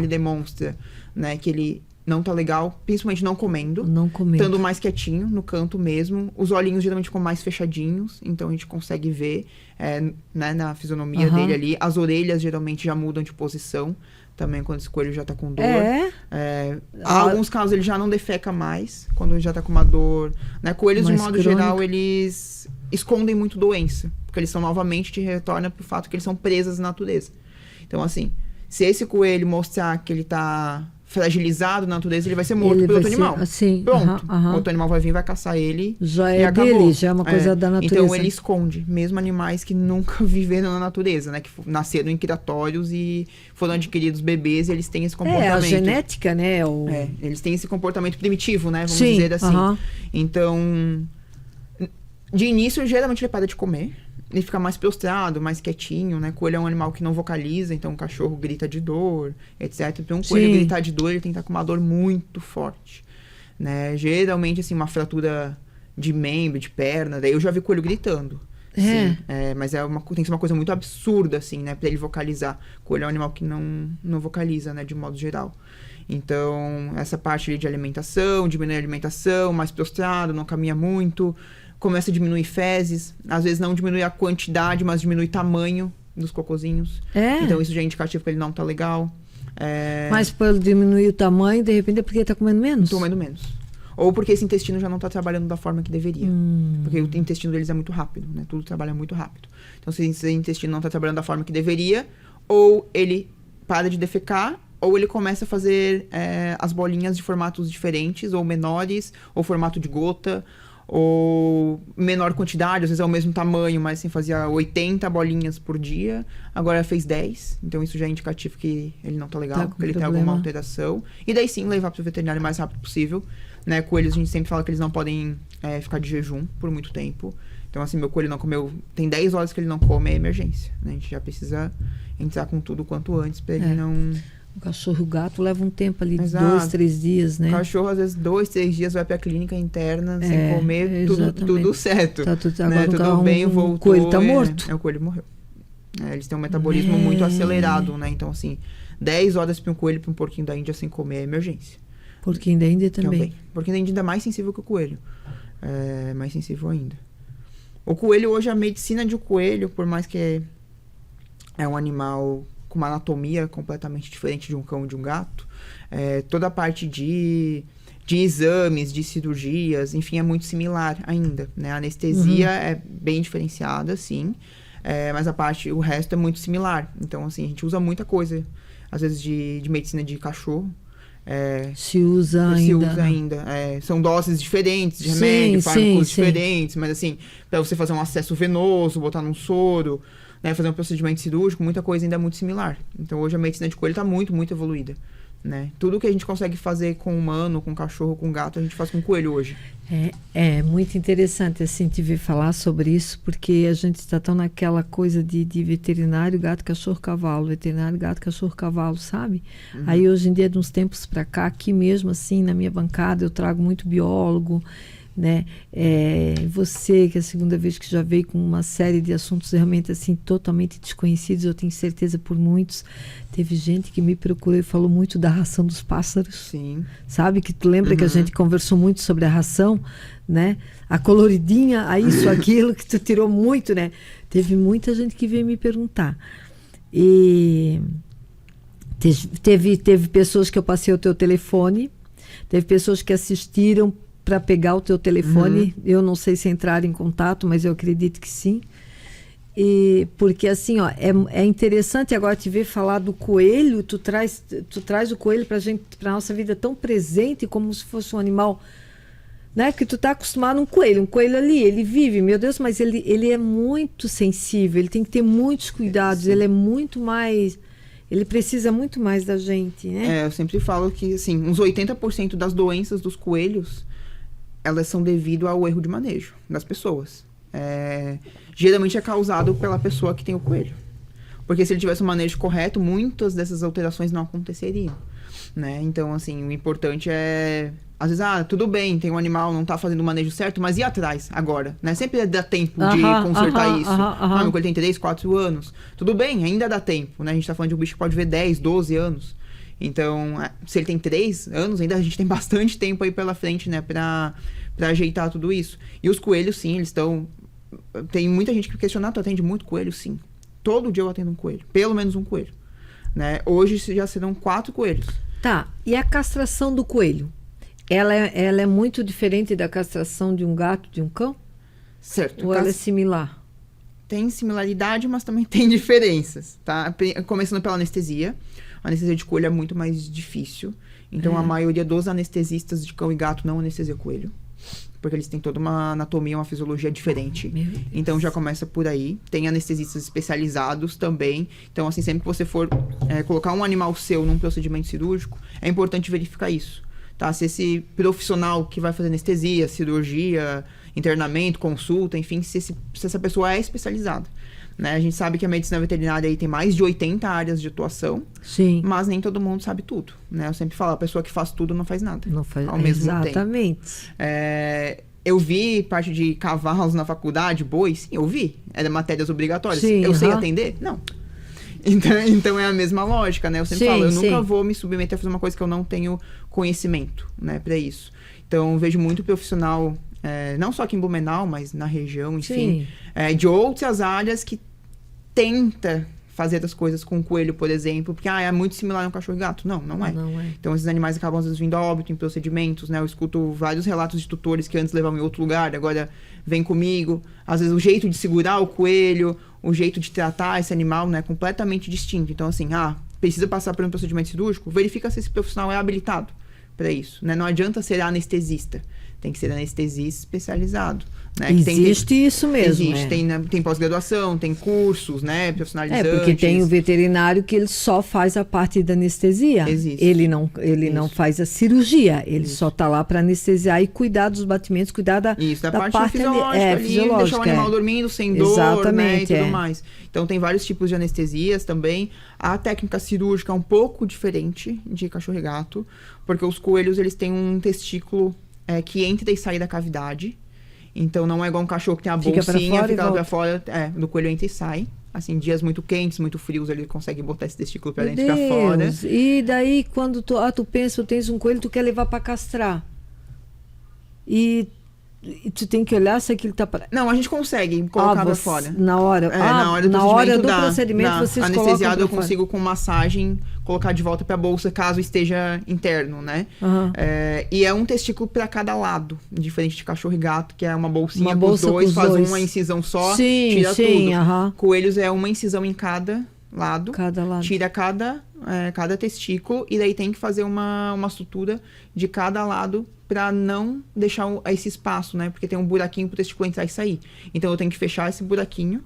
demonstra, né, que ele não tá legal, principalmente não comendo. Estando mais quietinho, no canto mesmo. Os olhinhos geralmente ficam mais fechadinhos, então a gente consegue ver, né, na fisionomia dele ali. As orelhas geralmente já mudam de posição, também quando esse coelho já tá com dor. Alguns casos ele já não defeca mais, quando ele já tá com uma dor. Né? Coelhos, de modo geral, eles escondem muito doença, porque eles são novamente, te retorna pro fato que eles são presas à natureza. Então, assim, Se esse coelho mostrar que ele tá fragilizado na natureza, ele vai ser morto pelo outro animal. Assim, Pronto. O outro animal vai vir, vai caçar ele. Já e é acabou. dele, já é uma coisa da natureza. Então ele esconde, mesmo animais que nunca viveram na natureza, né? Que nasceram em criatórios e foram adquiridos bebês, e eles têm esse comportamento. A genética, né? Eles têm esse comportamento primitivo, né? Vamos dizer assim. Então, de início, geralmente ele para de comer. Ele fica mais prostrado, mais quietinho, né? Coelho é um animal que não vocaliza, então o cachorro grita de dor, etc. Então, um coelho gritar de dor, ele tem que estar com uma dor muito forte, né? Geralmente, assim, uma fratura de membro, de perna, daí eu já vi coelho gritando. Sim, mas tem que ser uma coisa muito absurda, assim, né? Pra ele vocalizar. Coelho é um animal que não vocaliza, né? De modo geral. Então, essa parte ali de alimentação, diminuir a alimentação, mais prostrado, não caminha muito... Começa a diminuir fezes, às vezes não diminui a quantidade, mas diminui o tamanho dos cocôzinhos. Então isso já é indicativo que ele não tá legal. Mas por diminuir o tamanho, de repente é porque ele tá comendo menos? Tô comendo menos. Ou porque esse intestino já não tá trabalhando da forma que deveria. Porque o intestino deles é muito rápido, né? Tudo trabalha muito rápido. Então se esse intestino não tá trabalhando da forma que deveria, ou ele para de defecar, ou ele começa a fazer as bolinhas de formatos diferentes, ou menores, ou formato de gota, ou menor quantidade, às vezes é o mesmo tamanho, mas assim, fazia 80 bolinhas por dia, agora fez 10, então isso já é indicativo que ele não tá legal, que ele tem alguma alteração, e daí sim, levar pro veterinário o mais rápido possível, né, coelhos a gente sempre fala que eles não podem ficar de jejum por muito tempo, então assim, meu coelho não comeu, tem 10 horas que ele não come, é emergência, né, a gente já precisa entrar com tudo quanto antes, pra ele não... O cachorro e o gato leva um tempo ali, de 2, 3 dias, né? O cachorro, às vezes, 2, 3 dias vai pra clínica interna sem comer, tudo certo. Tá né? Tudo bem, voltou. O coelho tá morto. O coelho morreu. Eles têm um metabolismo muito acelerado, né? Então, assim, 10 horas pra um coelho, pra um porquinho da Índia sem comer é emergência. Porquinho da Índia também. Porquinho da Índia ainda é mais sensível que o coelho. É mais sensível ainda. O coelho, hoje, a medicina de um coelho, por mais que é um animal com uma anatomia completamente diferente de um cão e de um gato, toda a parte de exames, de cirurgias, enfim, é muito similar ainda, né? A anestesia é bem diferenciada, sim, mas o resto é muito similar. Então, assim, a gente usa muita coisa, às vezes, de medicina de cachorro. Se usa ainda. São doses diferentes de remédio, fármacos diferentes, mas assim, para você fazer um acesso venoso, botar num soro, né, fazer um procedimento cirúrgico, muita coisa ainda é muito similar. Então hoje a medicina de coelho está muito, muito evoluída, né? Tudo que a gente consegue fazer com humano, com cachorro, com gato, a gente faz com coelho hoje. É muito interessante assim te ver falar sobre isso, porque a gente está tão naquela coisa de veterinário, gato, cachorro, cavalo, veterinário, gato, cachorro, cavalo, sabe? Aí hoje em dia, de uns tempos para cá, aqui mesmo assim, na minha bancada, eu trago muito biólogo, né? Você, que é a segunda vez que já veio com uma série de assuntos realmente assim totalmente desconhecidos, eu tenho certeza por muitos. Teve gente que me procurou e falou muito da ração dos pássaros. Sim. Sabe que tu lembra que a gente conversou muito sobre a ração, né? A coloridinha, a isso, aquilo, que tu tirou muito, né? Teve muita gente que veio me perguntar. E teve pessoas que eu passei o teu telefone, teve pessoas que assistiram para pegar o teu telefone. Eu não sei se entraram em contato, mas eu acredito que sim. E porque assim, ó, é interessante agora te ver falar do coelho. Tu traz o coelho pra gente, pra nossa vida, tão presente, como se fosse um animal, né? Que tu tá acostumado a um coelho ali, ele vive, meu Deus, mas ele é muito sensível, ele tem que ter muitos cuidados, ele é muito mais, ele precisa muito mais da gente, né? Eu sempre falo que, assim, uns 80% das doenças dos coelhos, elas são devido ao erro de manejo das pessoas. Geralmente é causado pela pessoa que tem o coelho. Porque se ele tivesse um manejo correto, muitas dessas alterações não aconteceriam, né? Então, assim, o importante é... Às vezes, tudo bem, tem um animal, não tá fazendo o manejo certo, mas e atrás, agora? Né? Sempre dá tempo de consertar isso. Meu coelho tem 3, 4 anos. Tudo bem, ainda dá tempo, né? A gente tá falando de um bicho que pode ver 10, 12 anos. Então, se ele tem 3 anos, ainda a gente tem bastante tempo aí pela frente, né? Pra ajeitar tudo isso. E os coelhos, sim, eles estão... Tem muita gente que questiona, tu atende muito coelho? Sim. Todo dia eu atendo um coelho. Pelo menos um coelho. Né? Hoje já serão 4 coelhos. Tá, e a castração do coelho? Ela é muito diferente da castração de um gato, de um cão? Certo. Ou ela é similar? tem similaridade, mas também tem diferenças, tá? Começando pela anestesia. A anestesia de coelho é muito mais difícil. Então, a maioria dos anestesistas de cão e gato não anestesia coelho. Porque eles têm toda uma anatomia, uma fisiologia diferente. Então, já começa por aí. Tem anestesistas especializados também. Então, assim, sempre que você for colocar um animal seu num procedimento cirúrgico, é importante verificar isso. Tá? Se esse profissional que vai fazer anestesia, cirurgia, internamento, consulta, enfim, se essa pessoa é especializada. Né? A gente sabe que a medicina veterinária aí tem mais de 80 áreas de atuação. Sim. Mas nem todo mundo sabe tudo. Né? Eu sempre falo, a pessoa que faz tudo não faz nada. Não faz ao mesmo exatamente. tempo. Eu vi parte de cavalos na faculdade, bois, sim, eu vi. Era matérias obrigatórias. Sim, eu sei atender? Não. Então é a mesma lógica, né? Eu sempre falo, eu nunca vou me submeter a fazer uma coisa que eu não tenho conhecimento, né, pra isso. Então, eu vejo muito profissional, não só aqui em Blumenau, mas na região, enfim, de outras áreas que tenta fazer as coisas com o coelho, por exemplo, porque é muito similar a um cachorro e gato. Não é. Então, esses animais acabam, às vezes, vindo a óbito em procedimentos, né? Eu escuto vários relatos de tutores que antes levavam em outro lugar, agora vem comigo. Às vezes, o jeito de segurar o coelho, o jeito de tratar esse animal, né, é completamente distinto. Então, assim, precisa passar por um procedimento cirúrgico, verifica se esse profissional é habilitado para isso, né? Não adianta ser anestesista, tem que ser anestesista especializado. Né? Existe isso mesmo. Existe, tem pós-graduação, tem cursos, né, profissionalizantes. Porque tem o veterinário que ele só faz a parte da anestesia. Existe. Ele não faz a cirurgia, ele só está lá para anestesiar e cuidar dos batimentos, cuidar da parte fisiológica, fisiológica, deixar o animal dormindo sem dor, né, e tudo mais. Então tem vários tipos de anestesias também. A técnica cirúrgica é um pouco diferente de cachorro e gato, porque os coelhos eles têm um testículo que entra e sai da cavidade. Então, não é igual um cachorro que tem a bolsinha, fica lá pra fora, do coelho entra e sai. Assim, dias muito quentes, muito frios, ele consegue botar esse testículo pra dentro e pra fora. E daí, quando tu pensa, tu tens um coelho, tu quer levar pra castrar. E tu tem que olhar se aquilo tá... Não, a gente consegue colocar pra fora. Na hora? Na hora do procedimento, vocês colocam anestesiado, eu consigo, com massagem, colocar de volta pra bolsa, caso esteja interno, né? E é um testículo pra cada lado, diferente de cachorro e gato, que é uma bolsinha com os dois, faz uma incisão só, tira tudo. Coelhos é uma incisão em cada lado. Tira cada testículo, e daí tem que fazer uma sutura de cada lado para não deixar esse espaço, né? Porque tem um buraquinho pro testículo entrar e sair. Então eu tenho que fechar esse buraquinho,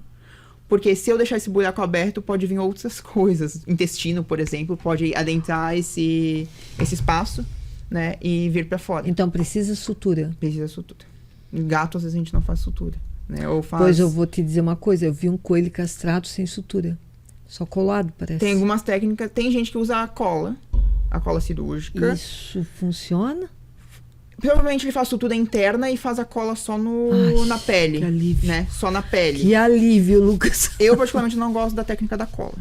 porque se eu deixar esse buraco aberto, pode vir outras coisas. Intestino, por exemplo, pode adentrar esse espaço, né? E vir para fora. Então precisa sutura. Precisa sutura. Gato, às vezes, a gente não faz sutura, né? Ou faz... Pois eu vou te dizer uma coisa, eu vi um coelho castrado sem sutura. Só colado, parece. Tem algumas técnicas, tem gente que usa a cola cirúrgica. Isso funciona? Provavelmente ele faz sutura interna e faz a cola só na pele. Que alívio. Né? Só na pele. Que alívio, Lucas. Eu, particularmente, não gosto da técnica da cola.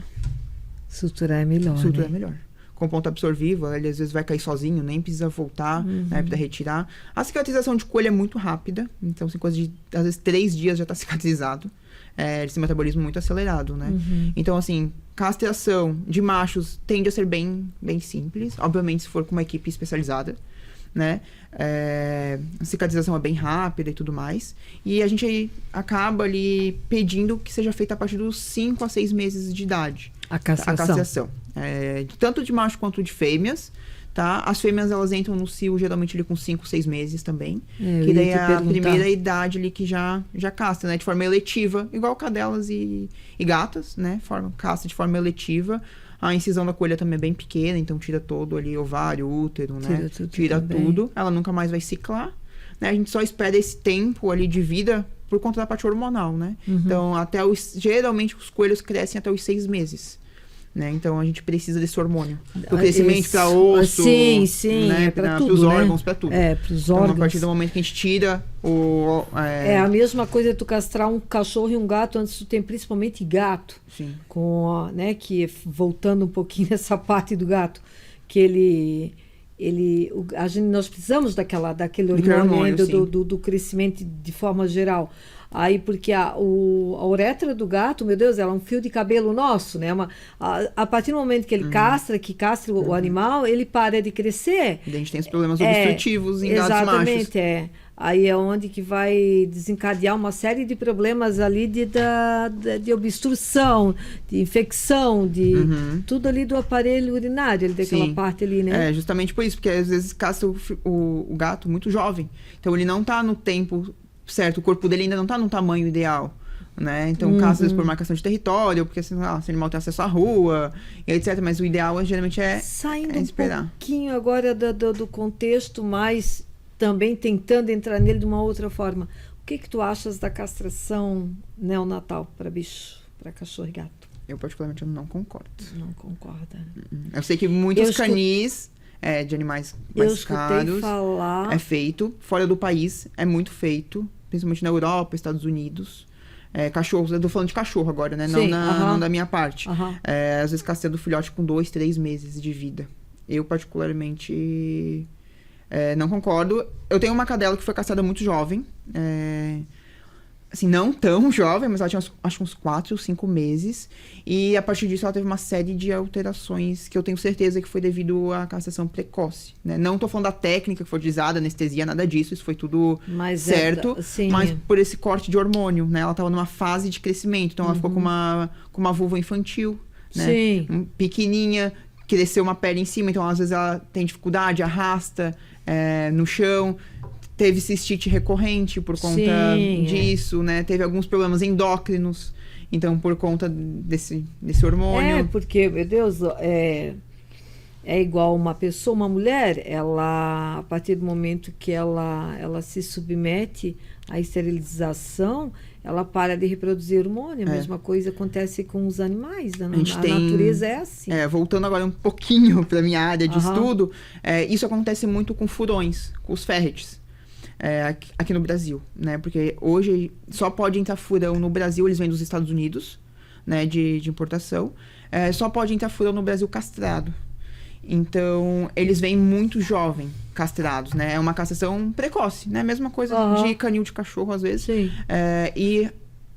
Suturar é melhor. Suturar é melhor. Com ponto absorvivo, ele às vezes vai cair sozinho, nem precisa voltar, né, pra retirar. A cicatrização de coelho é muito rápida, então, assim, coisa de, às vezes, 3 dias já tá cicatrizado. Esse metabolismo muito acelerado, né? Então, assim, castração de machos tende a ser bem, bem simples. Obviamente, se for com uma equipe especializada, né? A cicatrização é bem rápida e tudo mais. E a gente acaba ali pedindo que seja feita a partir dos 5 a 6 meses de idade. A castração. Tanto de macho quanto de fêmeas. Tá? As fêmeas, elas entram no cio geralmente ali com 5, 6 meses também. Que daí é a primeira idade ali que já castra, né? De forma eletiva, igual cadelas e gatas, né? Castra de forma eletiva. A incisão da coelha também é bem pequena, então tira todo ali, ovário, útero, né? Tira tudo. Ela nunca mais vai ciclar. Né? A gente só espera esse tempo ali de vida por conta da parte hormonal, né? Então, geralmente os coelhos crescem até os 6 meses. Né? Então a gente precisa desse hormônio pro crescimento, para osso, né? Para tudo, os né? órgãos, para tudo. Pros órgãos. Então, a partir do momento que a gente tira É a mesma coisa tu castrar um cachorro e um gato antes tu tem, principalmente gato. Sim. Né, que voltando um pouquinho nessa parte do gato, que nós precisamos daquele hormônio do crescimento de forma geral. Aí, porque a uretra do gato, meu Deus, ela é um fio de cabelo nosso, né? A partir do momento que ele castra o animal, ele para de crescer. E a gente tem os problemas obstrutivos em gatos machos. Exatamente, aí é onde que vai desencadear uma série de problemas ali de obstrução, de infecção, de tudo ali do aparelho urinário, ali daquela parte ali, né? É, justamente por isso, porque às vezes caça o gato muito jovem. Então ele não tá no tempo certo, o corpo dele ainda não tá no tamanho ideal. Né? Então, caça às vezes por marcação de território, porque assim, se o animal tem acesso à rua, e etc. Mas o ideal geralmente Saindo esperar. Um pouquinho agora do contexto, mas também tentando entrar nele de uma outra forma. O que tu achas da castração neonatal para bicho, para cachorro e gato? Eu particularmente não concordo. Não concorda? Eu sei que muitos canis de animais mais caros falar... é feito. Fora do país é muito feito, principalmente na Europa, Estados Unidos. Cachorros, eu tô falando de cachorro agora, né? Sim, não da minha parte. Às vezes castrando o filhote com 2, 3 meses de vida. Eu, particularmente, não concordo. Eu tenho uma cadela que foi castrada muito jovem. Assim, não tão jovem, mas ela tinha acho uns 4 ou 5 meses. E a partir disso ela teve uma série de alterações que eu tenho certeza que foi devido à castração precoce. Né? Não tô falando da técnica que foi utilizada, anestesia, nada disso. Isso foi tudo certo. Mas por esse corte de hormônio, né? Ela estava numa fase de crescimento. Então ela ficou com uma vulva infantil, né? Sim. Pequenininha, cresceu uma pele em cima. Então às vezes ela tem dificuldade, arrasta no chão. Teve cistite recorrente por conta disso, né? Teve alguns problemas endócrinos, então, por conta desse hormônio. Porque, meu Deus, é igual uma pessoa, uma mulher, ela, a partir do momento que ela se submete à esterilização, ela para de reproduzir hormônio. A mesma coisa acontece com os animais. A natureza é assim. Voltando agora um pouquinho para minha área de estudo, isso acontece muito com furões, com os ferrets. Aqui no Brasil, né? Porque hoje só pode entrar furão no Brasil, eles vêm dos Estados Unidos, né? De importação. Só pode entrar furão no Brasil castrado. Então, eles vêm muito jovem, castrados, né? É uma castração precoce, né? Mesma coisa de canil de cachorro, às vezes. Sim. E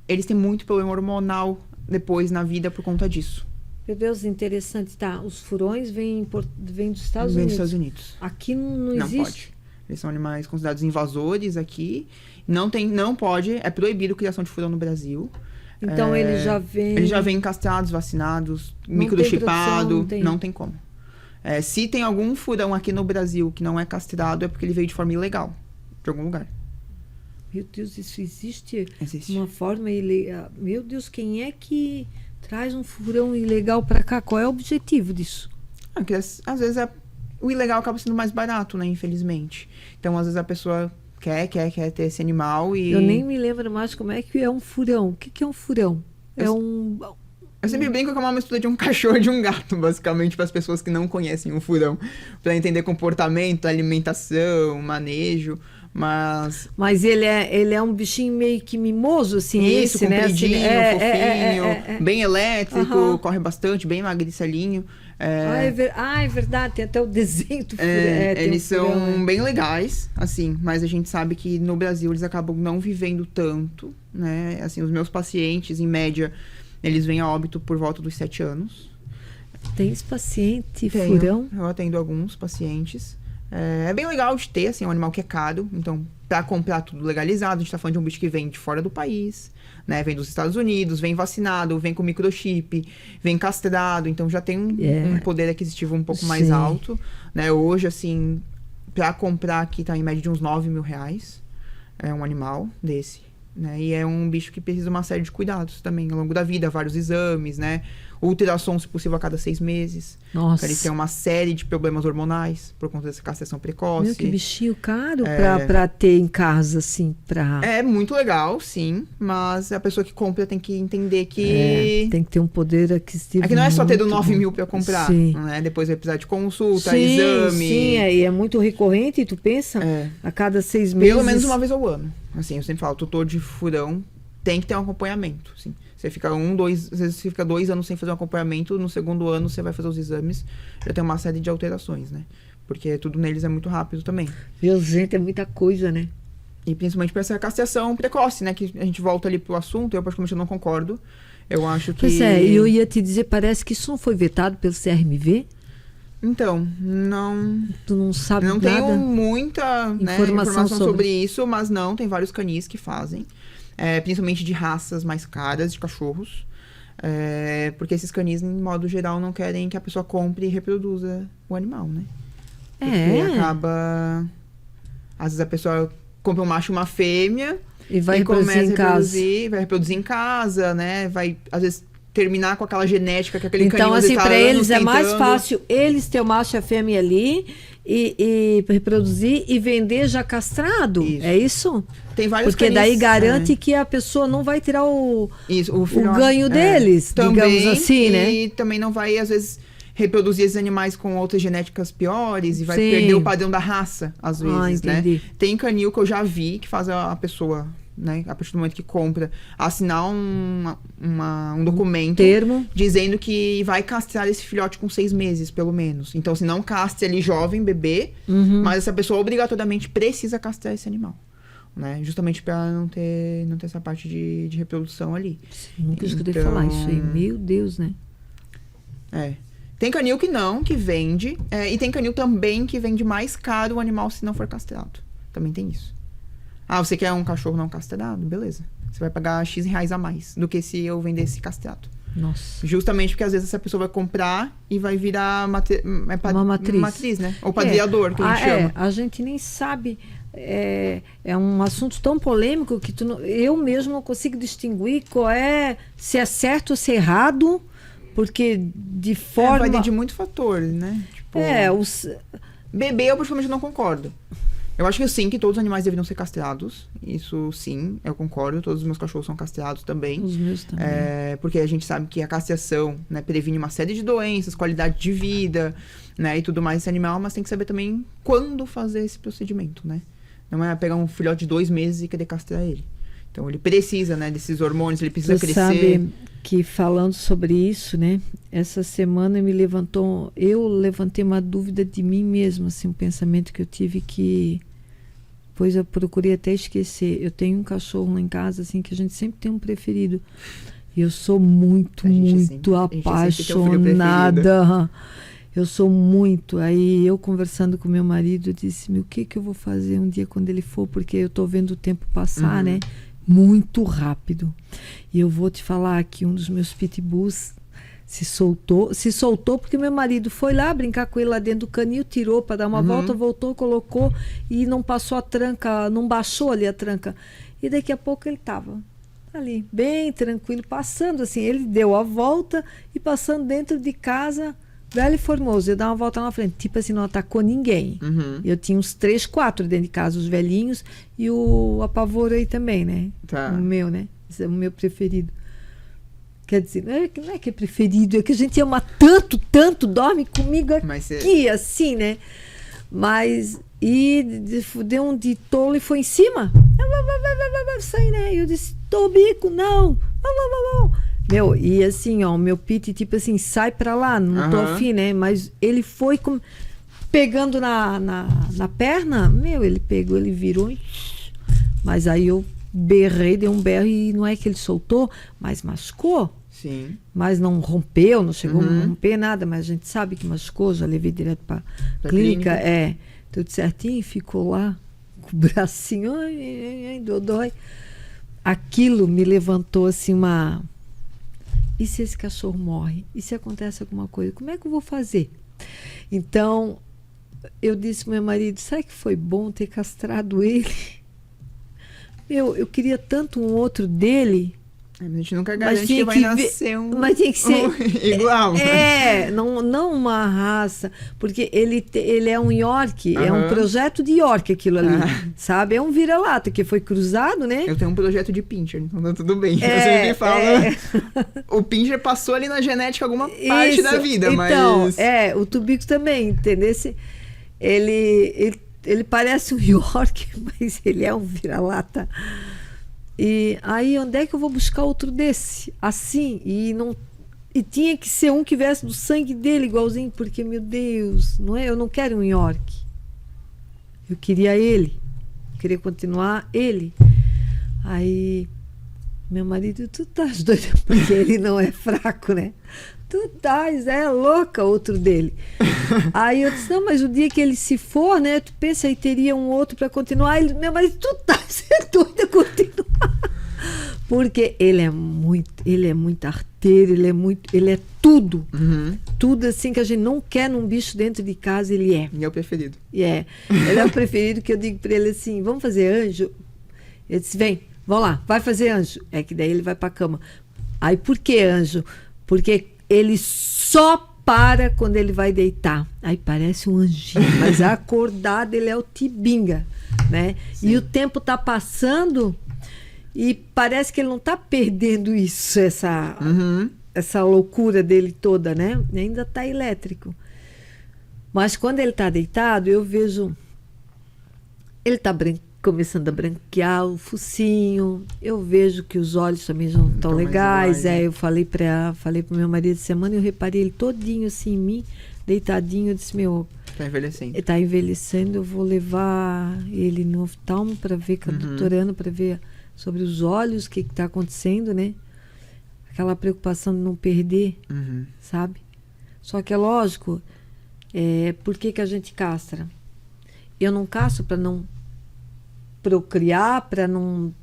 eles têm muito problema hormonal depois na vida por conta disso. Meu Deus, interessante. Tá, os furões vêm dos Estados Unidos. Vêm dos Estados Unidos. Aqui não existe? Não pode. Eles são animais considerados invasores aqui. Não pode, é proibido a criação de furão no Brasil. Então eles já vêm... Eles já vêm castrados, vacinados, microchipado. Não tem como. Se tem algum furão aqui no Brasil que não é castrado, é porque ele veio de forma ilegal, de algum lugar. Meu Deus, isso existe? Existe. Uma forma ilegal. Meu Deus, quem é que traz um furão ilegal para cá? Qual é o objetivo disso? Porque, às vezes o ilegal acaba sendo mais barato, né? Infelizmente. Então, às vezes a pessoa quer ter esse animal e... Eu nem me lembro mais como é que é um furão. O que é um furão? Eu sempre brinco que é uma mistura de um cachorro e de um gato, basicamente, para as pessoas que não conhecem o furão. Para entender comportamento, alimentação, manejo, mas... Mas ele é um bichinho meio que mimoso, assim, isso, esse, compridinho, né? Fofinho, bem elétrico, corre bastante, bem magricelinho. É verdade, tem até o desenho do furão. Eles são bem legais, assim, mas a gente sabe que no Brasil eles acabam não vivendo tanto, né? Assim, os meus pacientes, em média, eles vêm a óbito por volta dos 7 anos. Tem esse paciente furão? Eu atendo alguns pacientes. É bem legal de ter, assim, um animal que é caro. Então, para comprar tudo legalizado, a gente tá falando de um bicho que vem de fora do país, né? Vem dos Estados Unidos, vem vacinado, vem com microchip, vem castrado. Então, já tem um poder aquisitivo um pouco mais alto, né? Hoje, assim, para comprar aqui tá em média de uns 9 mil reais. É um animal desse, né? E é um bicho que precisa de uma série de cuidados também ao longo da vida, vários exames, né? Ultrassom, se possível, a cada 6 meses. Nossa. Ele tem uma série de problemas hormonais por conta dessa castração precoce. Meu, que bichinho caro pra ter em casa, assim, pra... É muito legal, sim, mas a pessoa que compra tem que entender que... tem que ter um poder aquisitivo. É que não é só ter do 9 mil pra comprar, né? Depois vai precisar de consulta, exame... Sim, e é muito recorrente, tu pensa? A cada 6 meses... Pelo menos uma vez ao ano. Assim, eu sempre falo, tutor de furão tem que ter um acompanhamento, assim. Você fica às vezes você fica 2 anos sem fazer um acompanhamento, no segundo ano você vai fazer os exames, já tem uma série de alterações, né? Porque tudo neles é muito rápido também. Meu, gente, é muita coisa, né? E principalmente para essa castração precoce, né? Que a gente volta ali pro assunto, eu particularmente não concordo. Eu acho que... Pois é, eu ia te dizer, parece que isso não foi vetado pelo CRMV? Então, não... Tu não sabe Não nada? tenho muita, né, informação sobre sobre isso, mas não, tem vários canis que fazem. Principalmente de raças mais caras de cachorros. Porque esses canis, em modo geral, não querem que a pessoa compre e reproduza o animal, né? Porque acaba... Às vezes a pessoa compra um macho e uma fêmea e vai reproduzir em casa. Vai reproduzir em casa, né? Vai, às vezes, terminar com aquela genética que aquele canil Então, assim, tá para eles é mais tentando. fácil eles ter o macho e a fêmea ali e reproduzir e vender já castrado. Isso. É isso? Tem vários Porque canis, daí garante que a pessoa não vai tirar o ganho deles, também, digamos assim, né? E também não vai, às vezes, reproduzir esses animais com outras genéticas piores e vai Sim. perder o padrão da raça, às vezes, né? Entendi. Tem canil que eu já vi que faz a pessoa, né, a partir do momento que compra, assinar um documento Termo. dizendo que vai castrar esse filhote com 6 meses, pelo menos. Então, se não castre ele jovem, bebê, mas essa pessoa obrigatoriamente precisa castrar esse animal. Né? Justamente para não ter essa parte de reprodução ali. Sim, nunca escutei falar isso aí. Meu Deus, né? Tem canil que vende. E tem canil também que vende mais caro o animal se não for castrado. Também tem isso. Você quer um cachorro não castrado? Beleza. Você vai pagar X reais a mais do que se eu vendesse castrado. Nossa. Justamente porque às vezes essa pessoa vai comprar e vai virar uma matriz, né? Ou padriador, que a gente chama. A gente nem sabe. É um assunto tão polêmico que eu mesmo não consigo distinguir se é certo ou se é errado, porque de forma... Vai de muitos fatores, né? Tipo, bebê eu principalmente não concordo. Eu acho que sim, que todos os animais deveriam ser castrados. Isso sim, eu concordo. Todos os meus cachorros são castrados também. Os meus também. Porque a gente sabe que a castração, né, previne uma série de doenças, qualidade de vida, né, e tudo mais esse animal, mas tem que saber também quando fazer esse procedimento, né? Não é pegar um filhote de 2 meses e querer castrar ele. Então ele precisa, né, desses hormônios, ele precisa crescer. Sabe que falando sobre isso, né, essa semana eu levantei uma dúvida de mim mesma, assim, um pensamento que eu tive que... Pois eu procurei até esquecer. Eu tenho um cachorro lá em casa, assim, que a gente sempre tem um preferido. E eu sou muito apaixonada. Eu sou muito. Aí eu conversando com meu marido, eu disse, o que eu vou fazer um dia quando ele for? Porque eu tô vendo o tempo passar, né? Muito rápido. E eu vou te falar que um dos meus pitbulls se soltou porque meu marido foi lá brincar com ele lá dentro do canil, tirou para dar uma volta, voltou, colocou e não passou a tranca, não baixou ali a tranca. E daqui a pouco ele tava ali, bem tranquilo, passando assim, ele deu a volta e passando dentro de casa, velho e formoso, eu dar uma volta lá na frente, tipo assim, não atacou ninguém. Eu tinha uns 3, 4 dentro de casa, os velhinhos e o apavoro aí também, né? Tá. O meu, né? Esse é o meu preferido. Quer dizer, não é que é preferido, é que a gente ama tanto, dorme comigo aqui, assim, né? Mas, deu um de tolo e foi em cima. Vai sair, né? Eu disse, tô bico, não. Meu, e assim, ó, o meu pit, tipo assim, sai pra lá, não tô afim, né? Mas ele foi pegando na perna, ele pegou, ele virou. Mas aí eu berrei, dei um berro e não é que ele soltou, mas machucou. Sim. Mas não rompeu, não chegou a romper nada, mas a gente sabe que machucou, já levei direto pra clínica. Tudo certinho, ficou lá com o bracinho, dói. Aquilo me levantou assim E se esse cachorro morre? E se acontece alguma coisa? Como é que eu vou fazer? Então, eu disse pro meu marido, sabe que foi bom ter castrado ele? Eu queria tanto um outro dele. A gente nunca garante que vai nascer mas tem que ser igual. Não uma raça, porque ele é um York, é um projeto de York aquilo ali, sabe? É um vira-lata que foi cruzado, né? Eu tenho um projeto de Pinscher, então tá tudo bem. Eu sempre falo, o Pinscher passou ali na genética alguma parte da vida, então, mas... o Tubico também, entendeu? Ele parece um York, mas ele é um vira-lata. E aí, onde é que eu vou buscar outro desse? Assim, e tinha que ser um que viesse do sangue dele, igualzinho, porque, meu Deus, não é? Eu não quero um York. Eu queria ele. Eu queria continuar ele. Aí, Meu marido, tu estás doido? Porque ele não é fraco, né? Tu estás, é louca, outro dele. Aí eu disse, não, mas o dia que ele se for, né? Tu pensa aí, teria um outro para continuar. Ele, meu marido, tu estás doido a continuar. Porque ele é muito arteiro, ele é tudo. Tudo assim que a gente não quer num bicho dentro de casa, ele é. E é o preferido. Ele é o preferido, que eu digo para ele assim, vamos fazer anjo? Ele disse, vem, vamos lá, vai fazer anjo. É que daí ele vai para a cama. Aí por que anjo? Porque ele só para quando ele vai deitar. Aí parece um anjinho, mas acordado ele é o Tibinga, né? Sim. E o tempo tá passando e parece que ele não tá perdendo isso, essa loucura dele toda, né? E ainda tá elétrico. Mas quando ele tá deitado, eu vejo ele tá começando a branquear o focinho, eu vejo que os olhos também já não estão legais. Eu falei pro meu marido essa semana, eu reparei ele todinho assim em mim, deitadinho. Eu disse, tá envelhecendo. Ele tá envelhecendo, eu vou levar ele no oftalmo para ver com a doutora Ana, para ver sobre os olhos, o que está acontecendo, né? Aquela preocupação de não perder, sabe? Só que é lógico, por que a gente castra? Eu não castro para não procriar, para não...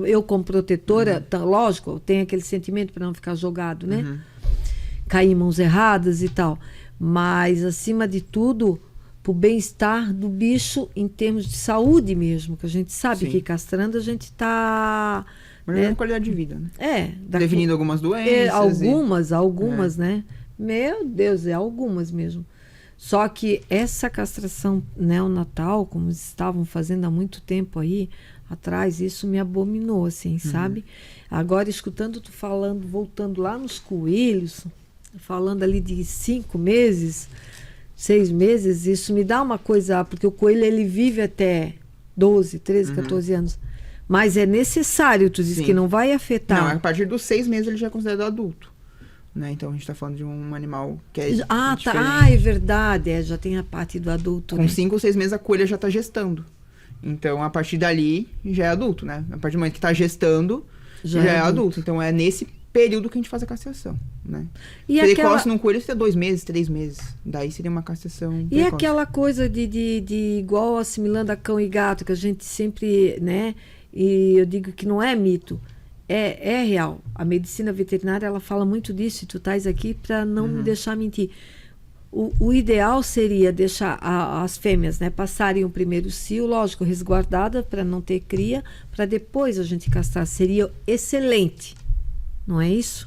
Eu como protetora, lógico, eu tenho aquele sentimento para não ficar jogado, né? Cair em mãos erradas e tal. Mas, acima de tudo, pro bem-estar do bicho em termos de saúde mesmo, que a gente sabe que castrando a gente está... Melhorando a qualidade de vida, né? Prevenindo algumas doenças. Algumas, né? Meu Deus, algumas mesmo. Só que essa castração neonatal, como eles estavam fazendo há muito tempo aí atrás, isso me abominou, assim, sabe? Agora, escutando tu falando, voltando lá nos coelhos, falando ali de 5 meses, 6 meses, isso me dá uma coisa, porque o coelho ele vive até 12, 13, 14 anos. Mas é necessário, tu diz que não vai afetar. Não, a partir dos 6 meses ele já é considerado adulto. Né? Então a gente está falando de um animal que é diferente. É verdade, já tem a parte do adulto. Com 5 ou 6 meses a coelha já está gestando. Então a partir dali já é adulto, né? A partir do momento que está gestando, já é adulto. Então é nesse período que a gente faz a castração, né? E precoce num coelho seria 2 meses, 3 meses. Daí seria uma castração precoce. E aquela coisa de igual assimilando a cão e gato, que a gente sempre, né? E eu digo que não é mito. É real. A medicina veterinária, ela fala muito disso, e tu estás aqui para não me deixar mentir. O ideal seria deixar as fêmeas, né, passarem o primeiro cio, lógico, resguardada para não ter cria, para depois a gente castrar. Seria excelente, não é isso?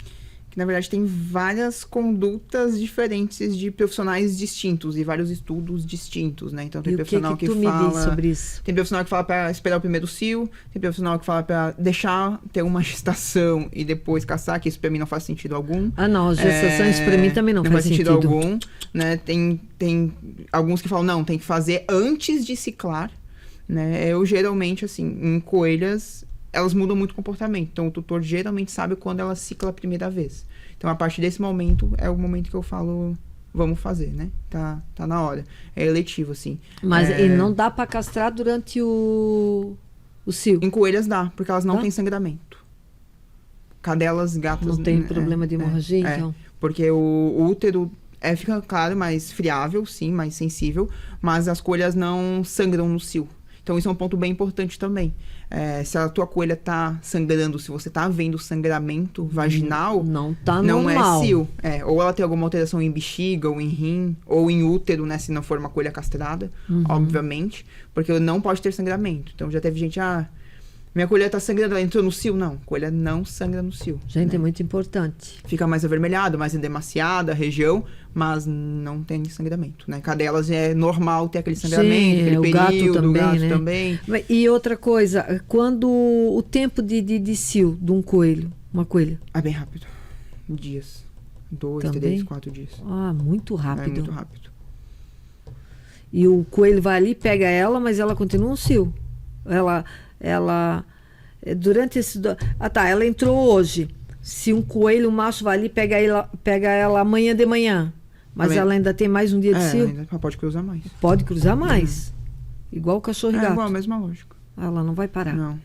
Que, na verdade, tem várias condutas diferentes de profissionais distintos e vários estudos distintos, né? Então, tem e profissional que tu me diz sobre isso? Tem profissional que fala para esperar o primeiro cio, tem profissional que fala para deixar ter uma gestação e depois caçar, que isso para mim não faz sentido algum. Não, a gestação isso para mim também não faz sentido algum, né? Tem alguns que falam, não, tem que fazer antes de ciclar, né? Eu geralmente, assim, em coelhas, elas mudam muito o comportamento. Então, o tutor geralmente sabe quando ela cicla a primeira vez. Então, a partir desse momento, é o momento que eu falo, vamos fazer, né? Tá na hora. É eletivo, assim. Mas e não dá para castrar durante o cio? Em coelhas dá, porque elas não têm sangramento. Cadelas, gatas... Não tem problema de hemorragia, então? Porque o útero fica, claro, mais friável, sim, mais sensível, mas as coelhas não sangram no cio. Então, isso é um ponto bem importante também. Se a tua coelha tá sangrando, se você tá vendo sangramento vaginal, não tá não normal. É cio. Ou ela tem alguma alteração em bexiga, ou em rim, ou em útero, né? Se não for uma coelha castrada, obviamente. Porque não pode ter sangramento. Então, já teve gente, minha coelha tá sangrando, ela entrou no cio? Não, coelha não sangra no cio. Gente, né? É muito importante. Fica mais avermelhado, mais edemaciada a região, mas não tem sangramento, né? Cadelas é normal ter aquele sangramento, aquele período, o gato também. E outra coisa, quando o tempo de cio de um coelho, uma coelha? É bem rápido. Dias. 2, também? 3, 4 dias. Muito rápido. É muito rápido. E o coelho vai ali, pega ela, mas ela continua um cio. Ela durante esse... ela entrou hoje. Se um coelho, um macho vai ali, pega ela amanhã de manhã. Mas ela ainda tem mais um dia de cio? Ainda pode cruzar mais. Pode cruzar mais. Igual o cachorro e gato. Igual, a mesma lógica. Ela não vai parar. Não.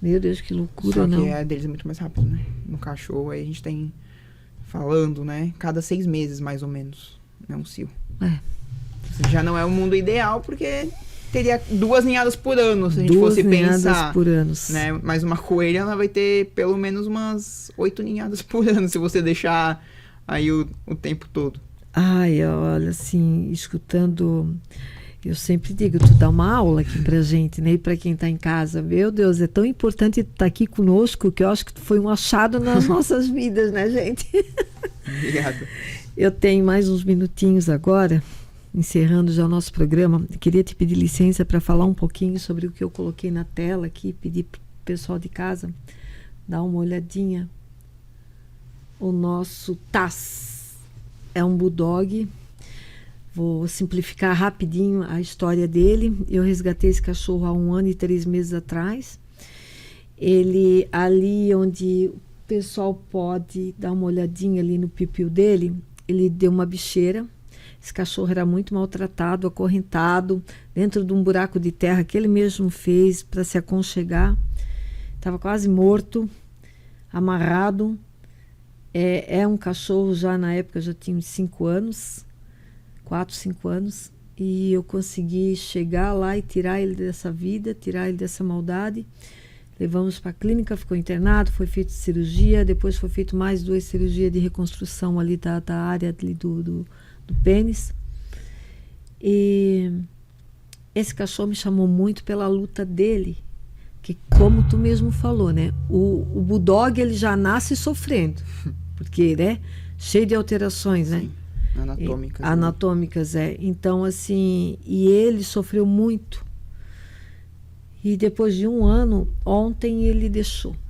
Meu Deus, que loucura, Só não. que a deles é muito mais rápido, né? No cachorro, aí a gente tem, falando, né? Cada 6 meses, mais ou menos, né? Um cio. É. Já não é o mundo ideal, porque teria 2 ninhadas por ano, se a gente 2 fosse ninhadas pensar. por ano. Né? Mas uma coelha, ela vai ter pelo menos umas 8 ninhadas por ano, se você deixar aí o tempo todo. Ai, olha, assim, escutando... Eu sempre digo, tu dá uma aula aqui pra gente, né? E pra quem tá em casa. Meu Deus, é tão importante tu estar aqui conosco, que eu acho que foi um achado nas nossas vidas, né, gente? Obrigado. Eu tenho mais uns minutinhos agora, encerrando já o nosso programa. Eu queria te pedir licença para falar um pouquinho sobre o que eu coloquei na tela aqui, pedir pro pessoal de casa dar uma olhadinha. O nosso Taz é um bulldog. Vou simplificar rapidinho a história dele. Eu resgatei esse cachorro há 1 ano e 3 meses atrás. Ele, ali onde o pessoal pode dar uma olhadinha ali no pipiu dele, ele deu uma bicheira. Esse cachorro era muito maltratado, acorrentado, dentro de um buraco de terra que ele mesmo fez para se aconchegar. Estava quase morto, amarrado. É um cachorro já na época, já tinha uns 5 anos. 4, 5 anos, e eu consegui chegar lá e tirar ele dessa vida, tirar ele dessa maldade. Levamos para a clínica, ficou internado, foi feita cirurgia, depois foi feito mais 2 cirurgias de reconstrução ali da área ali do pênis. E esse cachorro me chamou muito pela luta dele, que como tu mesmo falou, né? O bulldog, ele já nasce sofrendo, porque, né? Cheio de alterações, né? Anatômicas. Anatômicas, Então, assim, e ele sofreu muito. E depois de 1 ano, ontem ele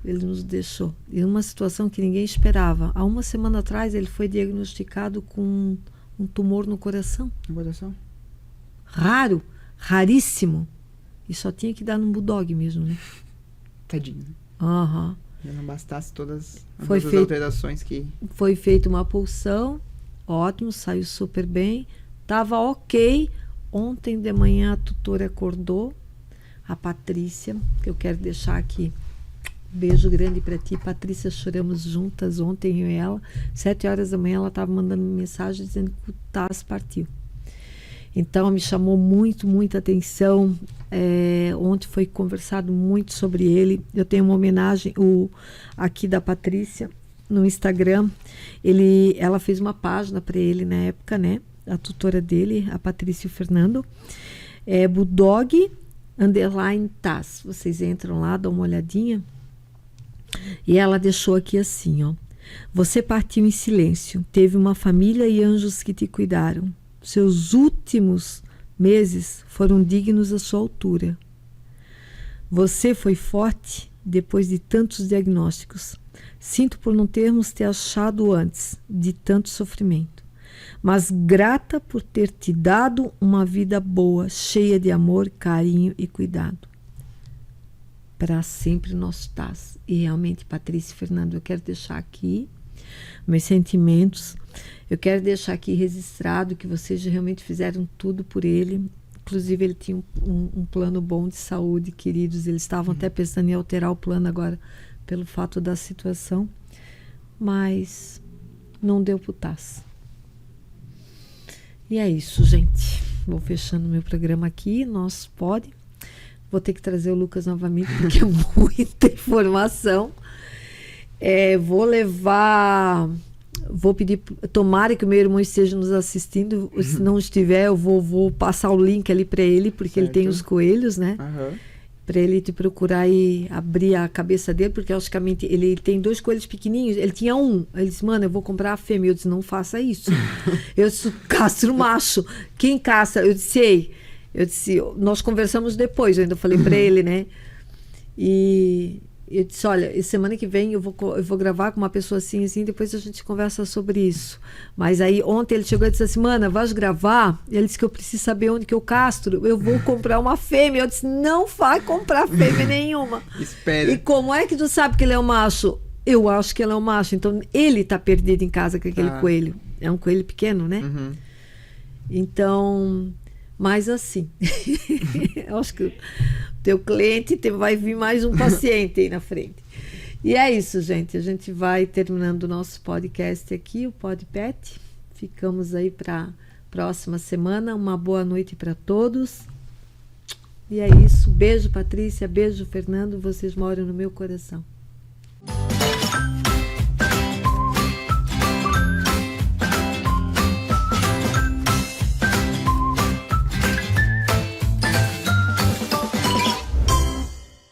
nos deixou. Em uma situação que ninguém esperava. Há 1 semana atrás, ele foi diagnosticado com um tumor no coração. No coração? Raro, raríssimo. E só tinha que dar num bulldog mesmo, né? Tadinho. Aham. Já não bastasse todas as alterações que... Foi feita uma punção. Ótimo, saiu super bem. Tava ok. Ontem de manhã a tutora acordou, a Patrícia, que eu quero deixar aqui. Um beijo grande para ti, Patrícia. Choramos juntas ontem, eu e ela. 7 horas da manhã ela estava mandando mensagem dizendo que o Taz partiu. Então me chamou muita atenção. Ontem foi conversado muito sobre ele. Eu tenho uma homenagem aqui da Patrícia no Instagram. Ela fez uma página para ele na época, né? A tutora dele, a Patrícia e o Fernando. Bulldog _ Taz. Vocês entram lá, dão uma olhadinha. E ela deixou aqui assim, ó. Você partiu em silêncio. Teve uma família e anjos que te cuidaram. Seus últimos meses foram dignos à sua altura. Você foi forte depois de tantos diagnósticos. Sinto por não termos te achado antes de tanto sofrimento, mas grata por ter te dado uma vida boa, cheia de amor, carinho e cuidado. Para sempre nós Taz. E realmente, Patrícia e Fernando, eu quero deixar aqui meus sentimentos. Eu quero deixar aqui registrado que vocês realmente fizeram tudo por ele. Inclusive, ele tinha um plano bom de saúde, queridos. Eles estavam até pensando em alterar o plano agora, pelo fato da situação, mas não deu pro Taz. E é isso, gente. Vou fechando meu programa aqui. Vou ter que trazer o Lucas novamente, porque é muita informação. Vou pedir, tomara que o meu irmão esteja nos assistindo. Se não estiver, eu vou passar o link ali para ele, porque certo. Ele tem os coelhos, né? Uhum. Para ele te procurar e abrir a cabeça dele, porque logicamente ele tem 2 coelhos pequenininhos. Ele tinha 1. Ele disse, mano, eu vou comprar a fêmea. Eu disse, não faça isso. Eu disse, castra o macho. Quem caça? Eu disse, ei. Eu disse, nós conversamos depois. Eu ainda falei para ele, né? E eu disse, olha, semana que vem eu vou gravar com uma pessoa assim, depois a gente conversa sobre isso. Mas aí ontem ele chegou e disse assim, mana, vais gravar? Ele disse que eu preciso saber onde que eu castro. Eu vou comprar uma fêmea. Eu disse, não vai comprar fêmea nenhuma. Espera. E como é que tu sabe que ele é um macho? Eu acho que ele é um macho. Então ele tá perdido em casa com aquele coelho. É um coelho pequeno, né? Uhum. Então, mas assim, eu acho que teu cliente, vai vir mais um paciente aí na frente. E é isso, gente. A gente vai terminando o nosso podcast aqui, o PodPet. Ficamos aí para próxima semana. Uma boa noite para todos. E é isso. Beijo, Patrícia. Beijo, Fernando. Vocês moram no meu coração.